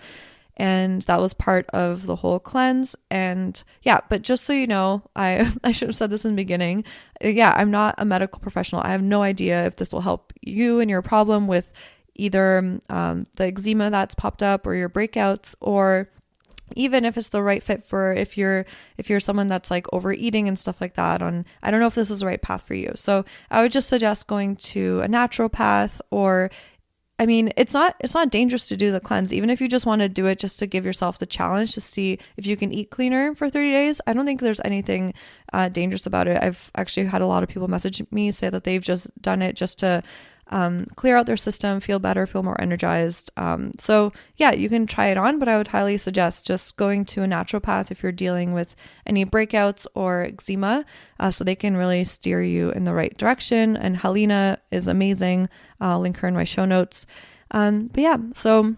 And that was part of the whole cleanse. And yeah, but just so you know, I should have said this in the beginning. Yeah, I'm not a medical professional. I have no idea if this will help you and your problem with either the eczema that's popped up or your breakouts, or even if it's the right fit for if you're someone that's like overeating and stuff like that. I don't know if this is the right path for you. So I would just suggest going to a naturopath, or I mean, it's not dangerous to do the cleanse, even if you just want to do it just to give yourself the challenge to see if you can eat cleaner for 30 days. I don't think there's anything dangerous about it. I've actually had a lot of people message me, say that they've just done it just to clear out their system, feel better, feel more energized. So yeah, you can try it on, but I would highly suggest just going to a naturopath if you're dealing with any breakouts or eczema, so they can really steer you in the right direction. And Helena is amazing. I'll link her in my show notes. But yeah, so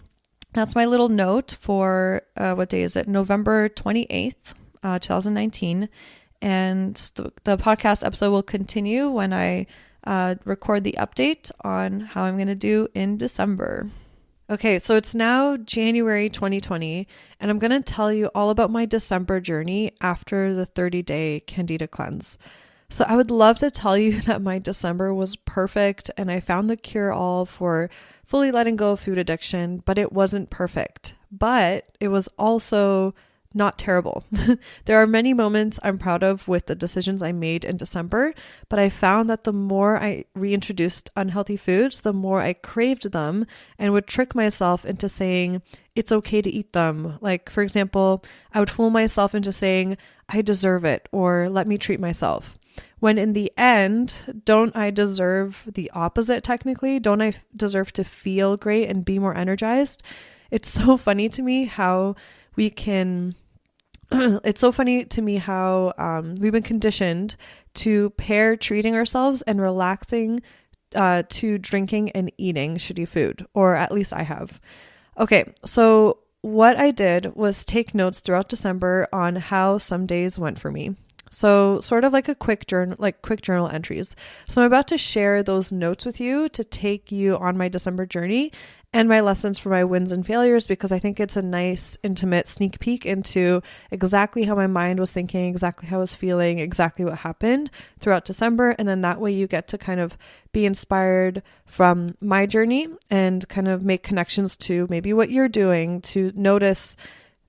that's my little note for, what day is it? November 28th, 2019. And the podcast episode will continue when I record the update on how I'm going to do in December. Okay, so it's now January 2020, and I'm going to tell you all about my December journey after the 30-day Candida cleanse. So I would love to tell you that my December was perfect and I found the cure-all for fully letting go of food addiction, but it wasn't perfect. But it was also not terrible. There are many moments I'm proud of with the decisions I made in December, but I found that the more I reintroduced unhealthy foods, the more I craved them and would trick myself into saying it's okay to eat them. Like, for example, I would fool myself into saying I deserve it or let me treat myself. When in the end, don't I deserve the opposite technically? Don't I deserve to feel great and be more energized? It's so funny to me how we've been conditioned to pair treating ourselves and relaxing to drinking and eating shitty food, or at least I have. Okay, so what I did was take notes throughout December on how some days went for me. So sort of like quick journal entries. So I'm about to share those notes with you to take you on my December journey and my lessons for my wins and failures, because I think it's a nice, intimate sneak peek into exactly how my mind was thinking, exactly how I was feeling, exactly what happened throughout December. And then that way you get to kind of be inspired from my journey and kind of make connections to maybe what you're doing, to notice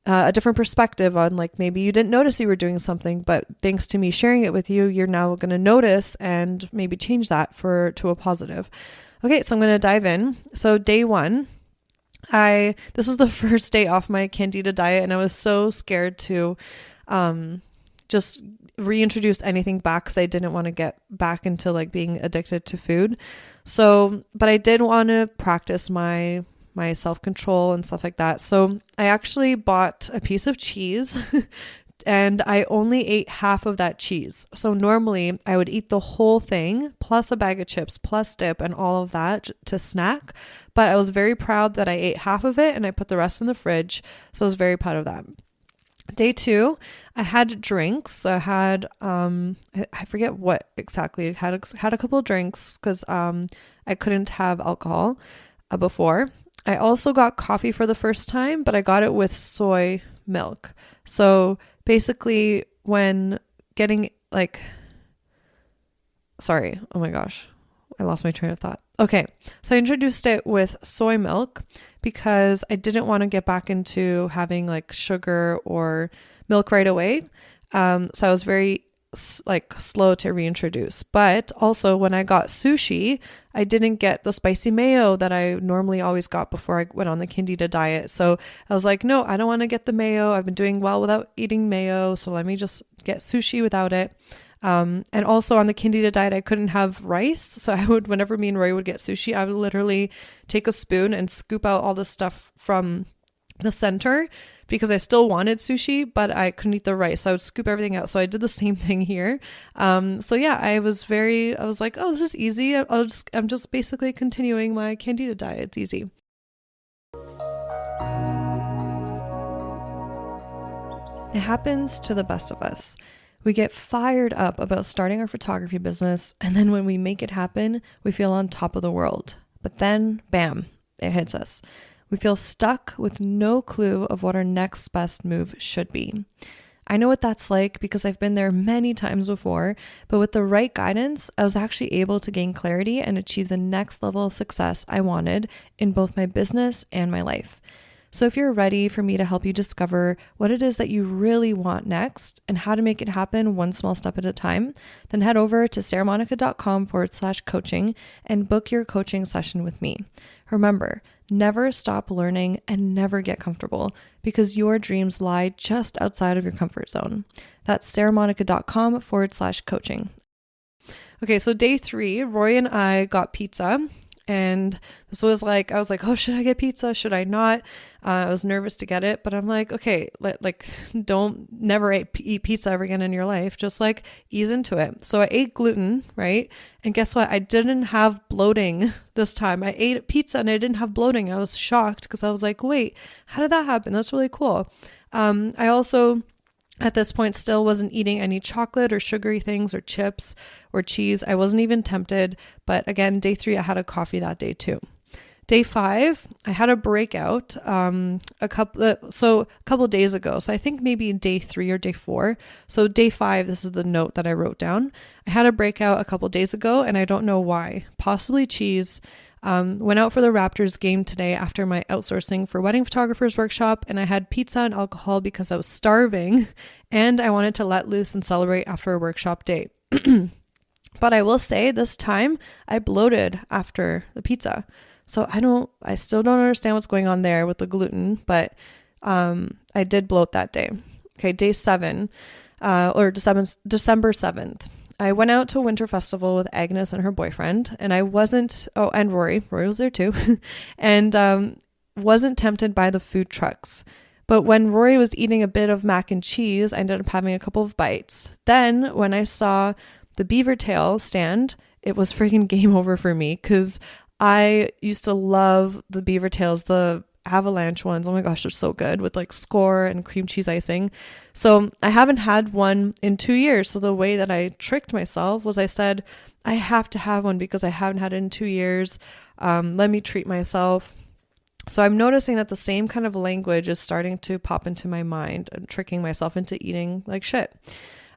a different perspective on, like, maybe you didn't notice you were doing something, but thanks to me sharing it with you, you're now going to notice and maybe change that to a positive. Okay, so I'm going to dive in. So day 1, this was the first day off my Candida diet, and I was so scared to just reintroduce anything back because I didn't want to get back into like being addicted to food. So, but I did want to practice my self-control and stuff like that. So I actually bought a piece of cheese and I only ate half of that cheese. So normally I would eat the whole thing plus a bag of chips plus dip and all of that to snack. But I was very proud that I ate half of it and I put the rest in the fridge. So I was very proud of that. Day 2, I had drinks. So I had I forget what exactly. I had a couple of drinks because I couldn't have alcohol before. I also got coffee for the first time, but I got it with soy milk. So basically when getting like, sorry, oh my gosh, I lost my train of thought. Okay, so I introduced it with soy milk because I didn't want to get back into having like sugar or milk right away. So I was very slow to reintroduce. But also when I got sushi, I didn't get the spicy mayo that I normally always got before I went on the Candida diet. So I was like, no, I don't want to get the mayo. I've been doing well without eating mayo. So let me just get sushi without it. And also on the Candida diet, I couldn't have rice. So I would, whenever me and Roy would get sushi, I would literally take a spoon and scoop out all the stuff from the center because I still wanted sushi, but I couldn't eat the rice. So I would scoop everything out. So I did the same thing here. So yeah, I was like, oh, this is easy. I'm just basically continuing my Candida diet. It's easy. It happens to the best of us. We get fired up about starting our photography business, and then when we make it happen, we feel on top of the world. But then, bam, it hits us. We feel stuck with no clue of what our next best move should be. I know what that's like because I've been there many times before, but with the right guidance, I was actually able to gain clarity and achieve the next level of success I wanted in both my business and my life. So if you're ready for me to help you discover what it is that you really want next and how to make it happen one small step at a time, then head over to sarahmonica.com/coaching and book your coaching session with me. Remember, never stop learning and never get comfortable because your dreams lie just outside of your comfort zone. That's sarahmonica.com/coaching. Okay, so day 3, Roy and I got pizza. And this was like, I was like, oh, should I get pizza? Should I not? I was nervous to get it, but I'm like, okay, don't never eat pizza ever again in your life. Just like ease into it. So I ate gluten, right? And guess what? I didn't have bloating this time. I ate pizza and I didn't have bloating. I was shocked because I was like, wait, how did that happen? That's really cool. I also, at this point, still wasn't eating any chocolate or sugary things or chips or cheese. I wasn't even tempted. But again, day 3, I had a coffee that day too. Day 5, I had a breakout a couple days ago. So I think maybe day 3 or day 4. So day 5, this is the note that I wrote down. I had a breakout a couple days ago and I don't know why. Possibly cheese. Went out for the Raptors game today after my outsourcing for wedding photographers workshop, and I had pizza and alcohol because I was starving and I wanted to let loose and celebrate after a workshop day. But I will say this time I bloated after the pizza. So I still don't understand what's going on there with the gluten, but I did bloat that day. Okay, day 7, or December 7th. I went out to a winter festival with Agnes and her boyfriend, and and Rory was there too, and wasn't tempted by the food trucks. But when Rory was eating a bit of mac and cheese, I ended up having a couple of bites. Then when I saw the beaver tail stand, it was freaking game over for me because I used to love the beaver tails, the avalanche ones. Oh my gosh, they're so good with like score and cream cheese icing. So I haven't had one in 2 years. So the way that I tricked myself was I said, I have to have one because I haven't had it in 2 years. Let me treat myself. So I'm noticing that the same kind of language is starting to pop into my mind and tricking myself into eating like shit.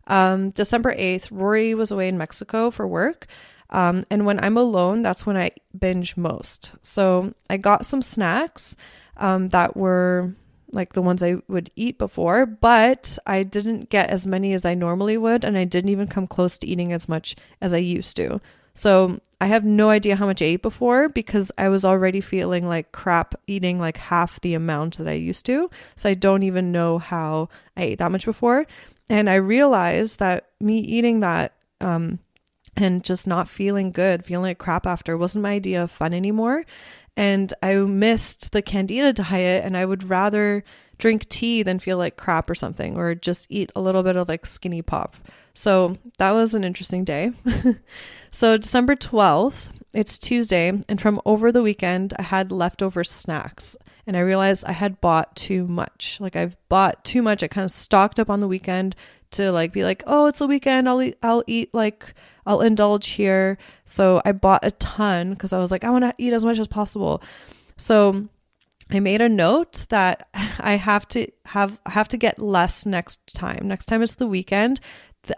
December 8th, Rory was away in Mexico for work. And when I'm alone, that's when I binge most. So I got some snacks that were like the ones I would eat before, but I didn't get as many as I normally would. And I didn't even come close to eating as much as I used to. So I have no idea how much I ate before because I was already feeling like crap eating like half the amount that I used to. So I don't even know how I ate that much before. And I realized that me eating that, and just not feeling good, feeling like crap after wasn't my idea of fun anymore. And I missed the Candida diet and I would rather drink tea than feel like crap or something, or just eat a little bit of like skinny pop. So that was an interesting day. So December 12th, it's Tuesday. And from over the weekend, I had leftover snacks and I realized I had bought too much. Like I've bought too much. I kind of stocked up on the weekend to like be like, oh, it's the weekend. I'll eat like, I'll indulge here. So I bought a ton because I was like, I want to eat as much as possible. So I made a note that I have to get less next time. Next time it's the weekend.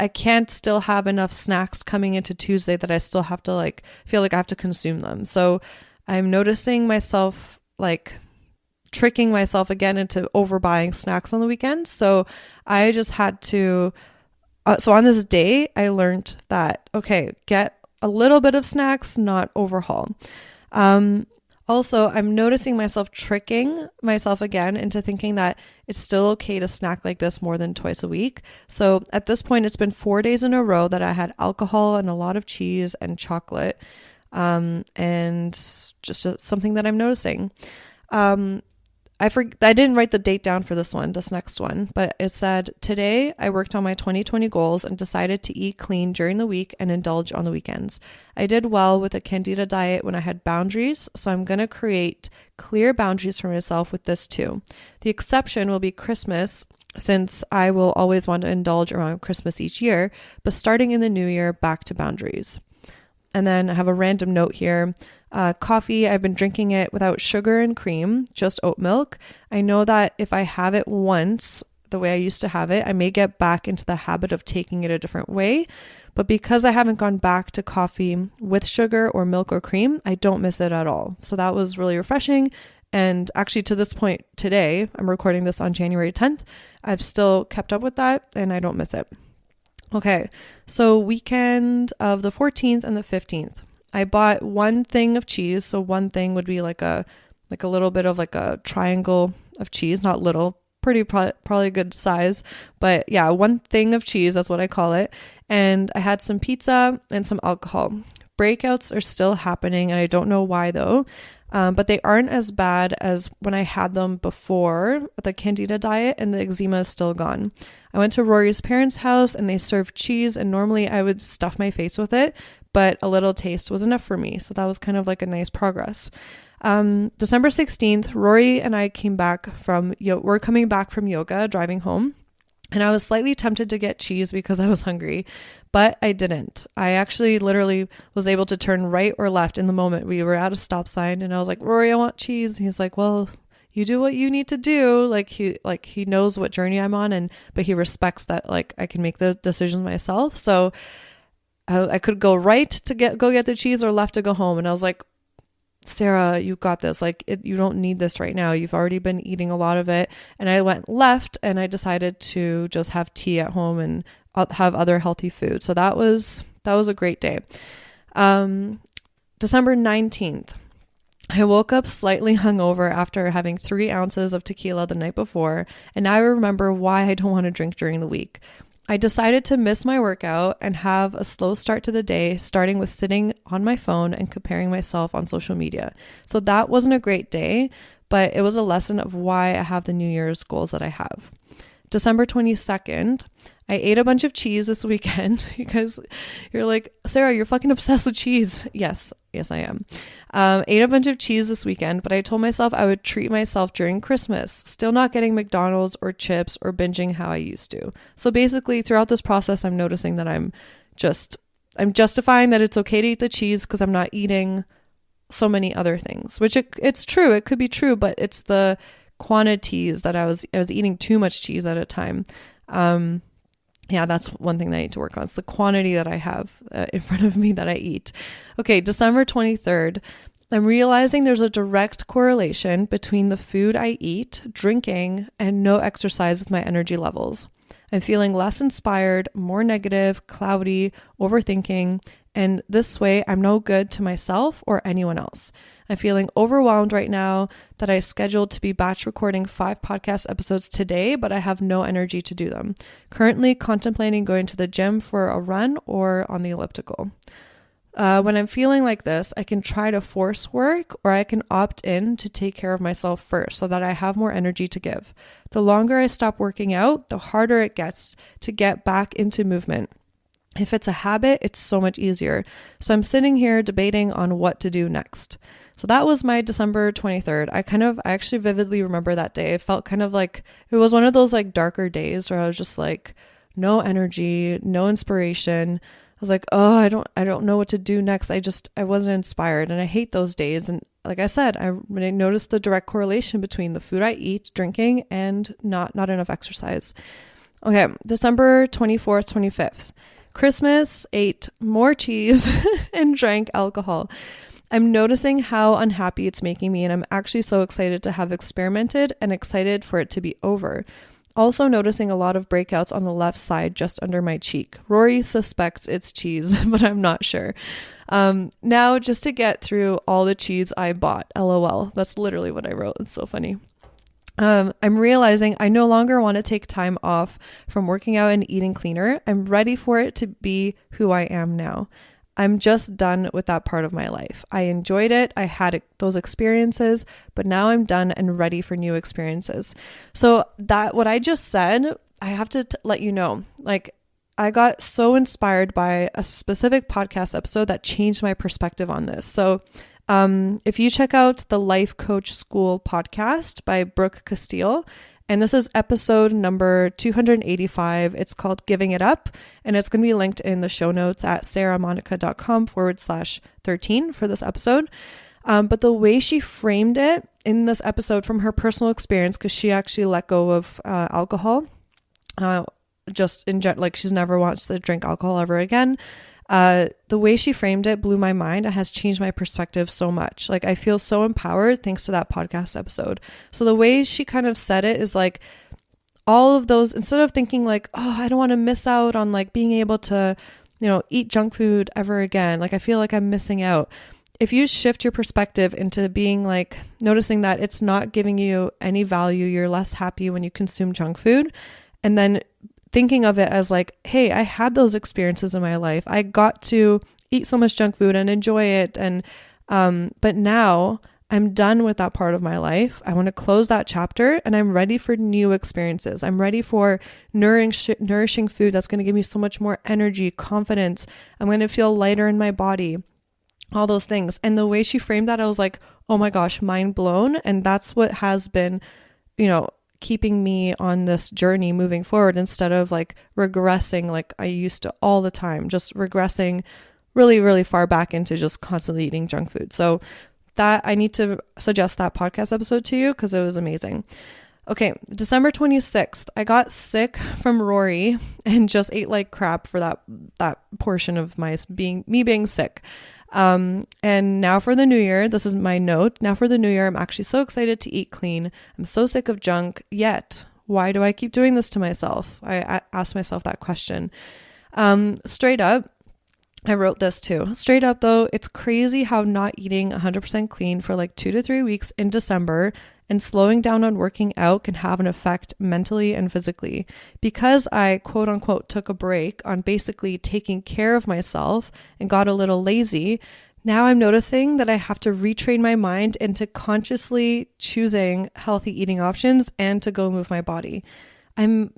I can't still have enough snacks coming into Tuesday that I still have to like feel like I have to consume them. So I'm noticing myself like tricking myself again into overbuying snacks on the weekend. So I just had to, so on this day, I learned that, okay, get a little bit of snacks, not overhaul. Also, I'm noticing myself tricking myself again into thinking that it's still okay to snack like this more than twice a week. So at this point, it's been 4 days in a row that I had alcohol and a lot of cheese and chocolate. And just something that I'm noticing. I didn't write the date down for this next one, but it said, today I worked on my 2020 goals and decided to eat clean during the week and indulge on the weekends. I did well with a Candida diet when I had boundaries, so I'm going to create clear boundaries for myself with this too. The exception will be Christmas, since I will always want to indulge around Christmas each year, but starting in the new year, back to boundaries. And then I have a random note here. Coffee, I've been drinking it without sugar and cream, just oat milk. I know that if I have it once, the way I used to have it, I may get back into the habit of taking it a different way. But because I haven't gone back to coffee with sugar or milk or cream, I don't miss it at all. So that was really refreshing. And actually to this point today, I'm recording this on January 10th, I've still kept up with that and I don't miss it. Okay, so weekend of the 14th and the 15th. I bought one thing of cheese. So one thing would be like a little bit of like a triangle of cheese, not little, probably a good size. But yeah, one thing of cheese, that's what I call it. And I had some pizza and some alcohol. Breakouts are still happening and I don't know why though. But they aren't as bad as when I had them before the Candida diet and the eczema is still gone. I went to Rory's parents' house and they served cheese and normally I would stuff my face with it, but a little taste was enough for me. So that was kind of like a nice progress. December 16th, Rory and I we're coming back from yoga, driving home. And I was slightly tempted to get cheese because I was hungry, but I didn't. I actually literally was able to turn right or left in the moment. We were at a stop sign and I was like, Rory, I want cheese. And he's like, well, you do what you need to do. He knows what journey I'm on but he respects that like I can make the decisions myself. So I could go right to go get the cheese or left to go home. And I was like, Sarah, you got this. You don't need this right now. You've already been eating a lot of it. And I went left and I decided to just have tea at home and have other healthy food. So that was a great day. December 19th, I woke up slightly hungover after having 3 ounces of tequila the night before. And now I remember why I don't want to drink during the week. I decided to miss my workout and have a slow start to the day, starting with sitting on my phone and comparing myself on social media. So that wasn't a great day, but it was a lesson of why I have the New Year's goals that I have. December 22nd, I ate a bunch of cheese this weekend because you're like, Sarah, you're fucking obsessed with cheese. Yes, I am. Ate a bunch of cheese this weekend, but I told myself I would treat myself during Christmas, still not getting McDonald's or chips or binging how I used to. So basically throughout this process, I'm noticing that I'm justifying that it's okay to eat the cheese because I'm not eating so many other things, which it's true. It could be true, but it's the quantities that I was eating too much cheese at a time. Yeah, that's one thing that I need to work on. It's the quantity that I have in front of me that I eat. Okay, December 23rd, I'm realizing there's a direct correlation between the food I eat, drinking, and no exercise with my energy levels. I'm feeling less inspired, more negative, cloudy, overthinking, and this way I'm no good to myself or anyone else. I'm feeling overwhelmed right now that I scheduled to be batch recording 5 podcast episodes today, but I have no energy to do them. Currently contemplating going to the gym for a run or on the elliptical. When I'm feeling like this, I can try to force work or I can opt in to take care of myself first so that I have more energy to give. The longer I stop working out, the harder it gets to get back into movement. If it's a habit, it's so much easier. So I'm sitting here debating on what to do next. So that was my December 23rd. I actually vividly remember that day. It felt kind of like, it was one of those like darker days where I was just like, no energy, no inspiration. I was like, oh, I don't know what to do next. I wasn't inspired, and I hate those days. And like I said, I noticed the direct correlation between the food I eat, drinking, and not enough exercise. Okay, December 24th, 25th. Christmas, ate more cheese and drank alcohol. I'm noticing how unhappy it's making me, and I'm actually so excited to have experimented and excited for it to be over. Also noticing a lot of breakouts on the left side just under my cheek. Rory suspects it's cheese, but I'm not sure. Now, just to get through all the cheese I bought, LOL. That's literally what I wrote. It's so funny. I'm realizing I no longer want to take time off from working out and eating cleaner. I'm ready for it to be who I am now. I'm just done with that part of my life. I enjoyed it. I had those experiences, but now I'm done and ready for new experiences. So that what I just said, I have to let you know, like I got so inspired by a specific podcast episode that changed my perspective on this. So if you check out the Life Coach School podcast by Brooke Castile, and this is episode number 285. It's called Giving It Up, and it's going to be linked in the show notes at sarahmonica.com/13 for this episode. But the way she framed it in this episode from her personal experience, because she actually let go of alcohol, just in like she's never wants to drink alcohol ever again. The way she framed it blew my mind. It has changed my perspective so much. Like I feel so empowered thanks to that podcast episode. So the way she kind of said it is like all of those, instead of thinking like, oh, I don't want to miss out on like being able to, eat junk food ever again. Like I feel like I'm missing out. If you shift your perspective into being like noticing that it's not giving you any value, you're less happy when you consume junk food, and then thinking of it as like, hey, I had those experiences in my life. I got to eat so much junk food and enjoy it. And, but now I'm done with that part of my life. I want to close that chapter and I'm ready for new experiences. I'm ready for nourishing food that's going to give me so much more energy, confidence. I'm going to feel lighter in my body, all those things. And the way she framed that, I was like, oh my gosh, mind blown. And that's what has been, keeping me on this journey moving forward, instead of like regressing like I used to all the time, just regressing really, really far back into just constantly eating junk food. So that I need to suggest that podcast episode to you because it was amazing. Okay, December 26th, I got sick from Rory and just ate like crap for that portion of me being sick. And now for the new year, this is my note. Now for the new year, I'm actually so excited to eat clean. I'm so sick of junk, yet why do I keep doing this to myself? I asked myself that question. Straight up, I wrote this too. Straight up though, it's crazy how not eating 100% clean for like 2 to 3 weeks in December and slowing down on working out can have an effect mentally and physically. Because I quote unquote took a break on basically taking care of myself and got a little lazy, now I'm noticing that I have to retrain my mind into consciously choosing healthy eating options and to go move my body. I'm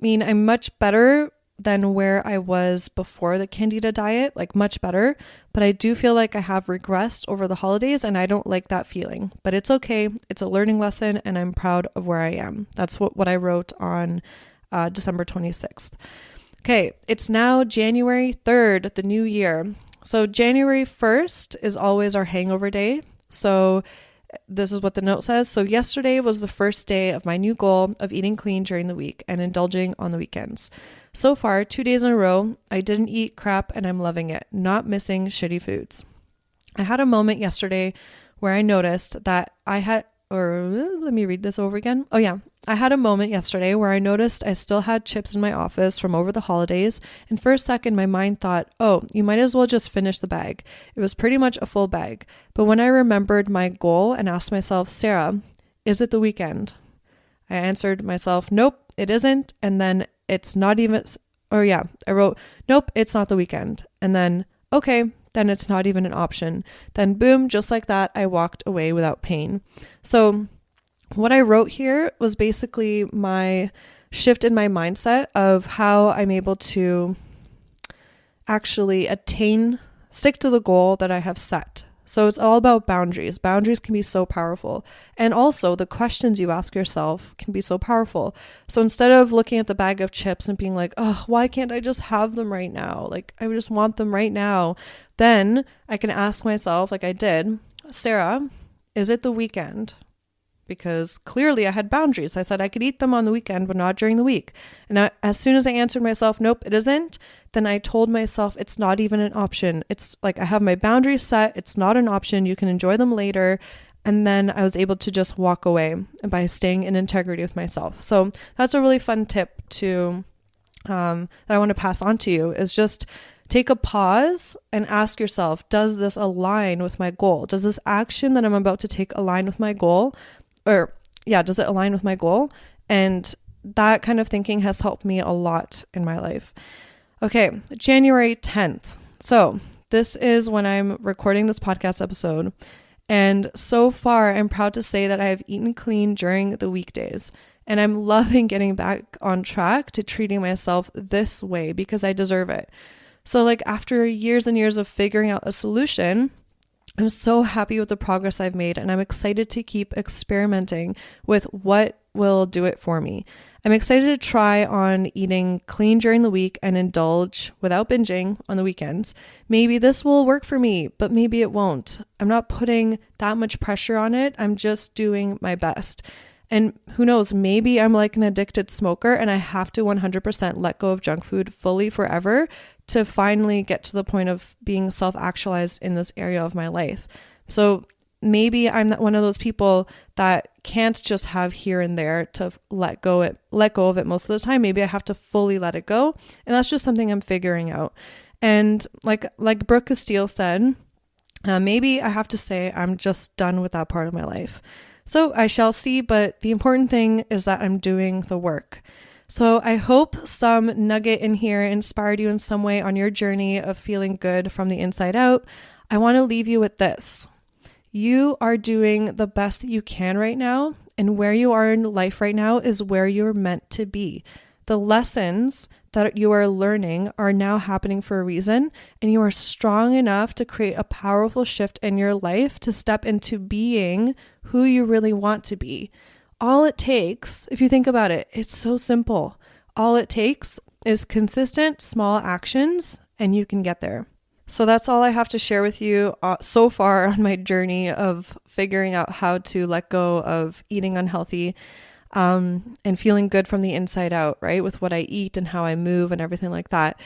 much better than where I was before the Candida diet, like much better, but I do feel like I have regressed over the holidays and I don't like that feeling, but it's okay. It's a learning lesson and I'm proud of where I am. That's what I wrote on December 26th. Okay, it's now January 3rd, the new year. So January 1st is always our hangover day. So this is what the note says. So yesterday was the first day of my new goal of eating clean during the week and indulging on the weekends. So far, 2 days in a row, I didn't eat crap and I'm loving it, not missing shitty foods. I had a moment yesterday where I noticed that I had a moment yesterday where I noticed I still had chips in my office from over the holidays. And for a second, my mind thought, oh, you might as well just finish the bag. It was pretty much a full bag. But when I remembered my goal and asked myself, Sarah, is it the weekend? I answered myself, nope, it isn't. And then it's not even, I wrote, nope, it's not the weekend. And then, okay, then it's not even an option. Then boom, just like that, I walked away without pain. So what I wrote here was basically my shift in my mindset of how I'm able to actually stick to the goal that I have set. So it's all about boundaries. Boundaries can be so powerful. And also the questions you ask yourself can be so powerful. So instead of looking at the bag of chips and being like, oh, why can't I just have them right now? Like, I just want them right now. Then I can ask myself, like I did, Sarah, is it the weekend? Because clearly I had boundaries. I said I could eat them on the weekend, but not during the week. And as soon as I answered myself, nope, it isn't, then I told myself it's not even an option. It's like I have my boundaries set. It's not an option. You can enjoy them later. And then I was able to just walk away by staying in integrity with myself. So that's a really fun tip that I want to pass on to you, is just take a pause and ask yourself, does this align with my goal? Does this action that I'm about to take align with my goal? Does it align with my goal? And that kind of thinking has helped me a lot in my life. Okay, January 10th. So this is when I'm recording this podcast episode. And so far, I'm proud to say that I have eaten clean during the weekdays. And I'm loving getting back on track to treating myself this way because I deserve it. So like after years and years of figuring out a solution, I'm so happy with the progress I've made, and I'm excited to keep experimenting with what will do it for me. I'm excited to try on eating clean during the week and indulge without binging on the weekends. Maybe this will work for me, but maybe it won't. I'm not putting that much pressure on it. I'm just doing my best. And who knows, maybe I'm like an addicted smoker and I have to 100% let go of junk food fully forever to finally get to the point of being self-actualized in this area of my life. So maybe I'm one of those people that can't just have here and there to let go of it most of the time. Maybe I have to fully let it go. And that's just something I'm figuring out. And like Brooke Castile said, maybe I have to say I'm just done with that part of my life. So I shall see, but the important thing is that I'm doing the work. So I hope some nugget in here inspired you in some way on your journey of feeling good from the inside out. I want to leave you with this. You are doing the best that you can right now, and where you are in life right now is where you're meant to be. The lessons that you are learning are now happening for a reason, and you are strong enough to create a powerful shift in your life to step into being who you really want to be. All it takes, if you think about it, it's so simple. All it takes is consistent small actions, and you can get there. So that's all I have to share with you so far on my journey of figuring out how to let go of eating unhealthy and feeling good from the inside out, right? With what I eat and how I move and everything like that.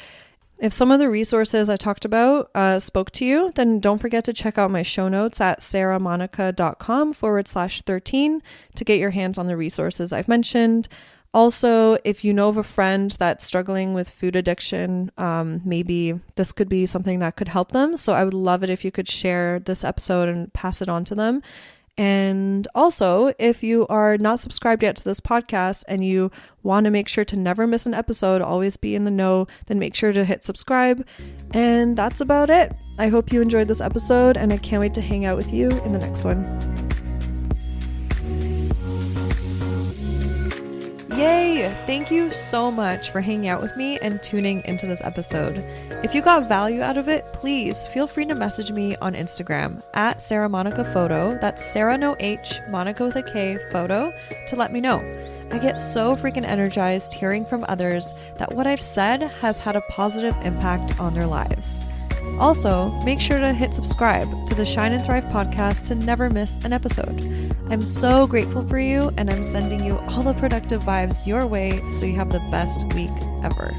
If some of the resources I talked about spoke to you, then don't forget to check out my show notes at sarahmonica.com/13 to get your hands on the resources I've mentioned. Also, if you know of a friend that's struggling with food addiction, maybe this could be something that could help them. So I would love it if you could share this episode and pass it on to them. And also, if you are not subscribed yet to this podcast and you want to make sure to never miss an episode, always be in the know, then make sure to hit subscribe. And that's about it. I hope you enjoyed this episode, and I can't wait to hang out with you in the next one. Yay! Thank you so much for hanging out with me and tuning into this episode. If you got value out of it, please feel free to message me on Instagram at Sarah Monica Photo. That's Sarah no H, Monica with a K, photo, to let me know. I get so freaking energized hearing from others that what I've said has had a positive impact on their lives. Also, make sure to hit subscribe to the Shine and Thrive podcast to never miss an episode. I'm so grateful for you, and I'm sending you all the productive vibes your way so you have the best week ever.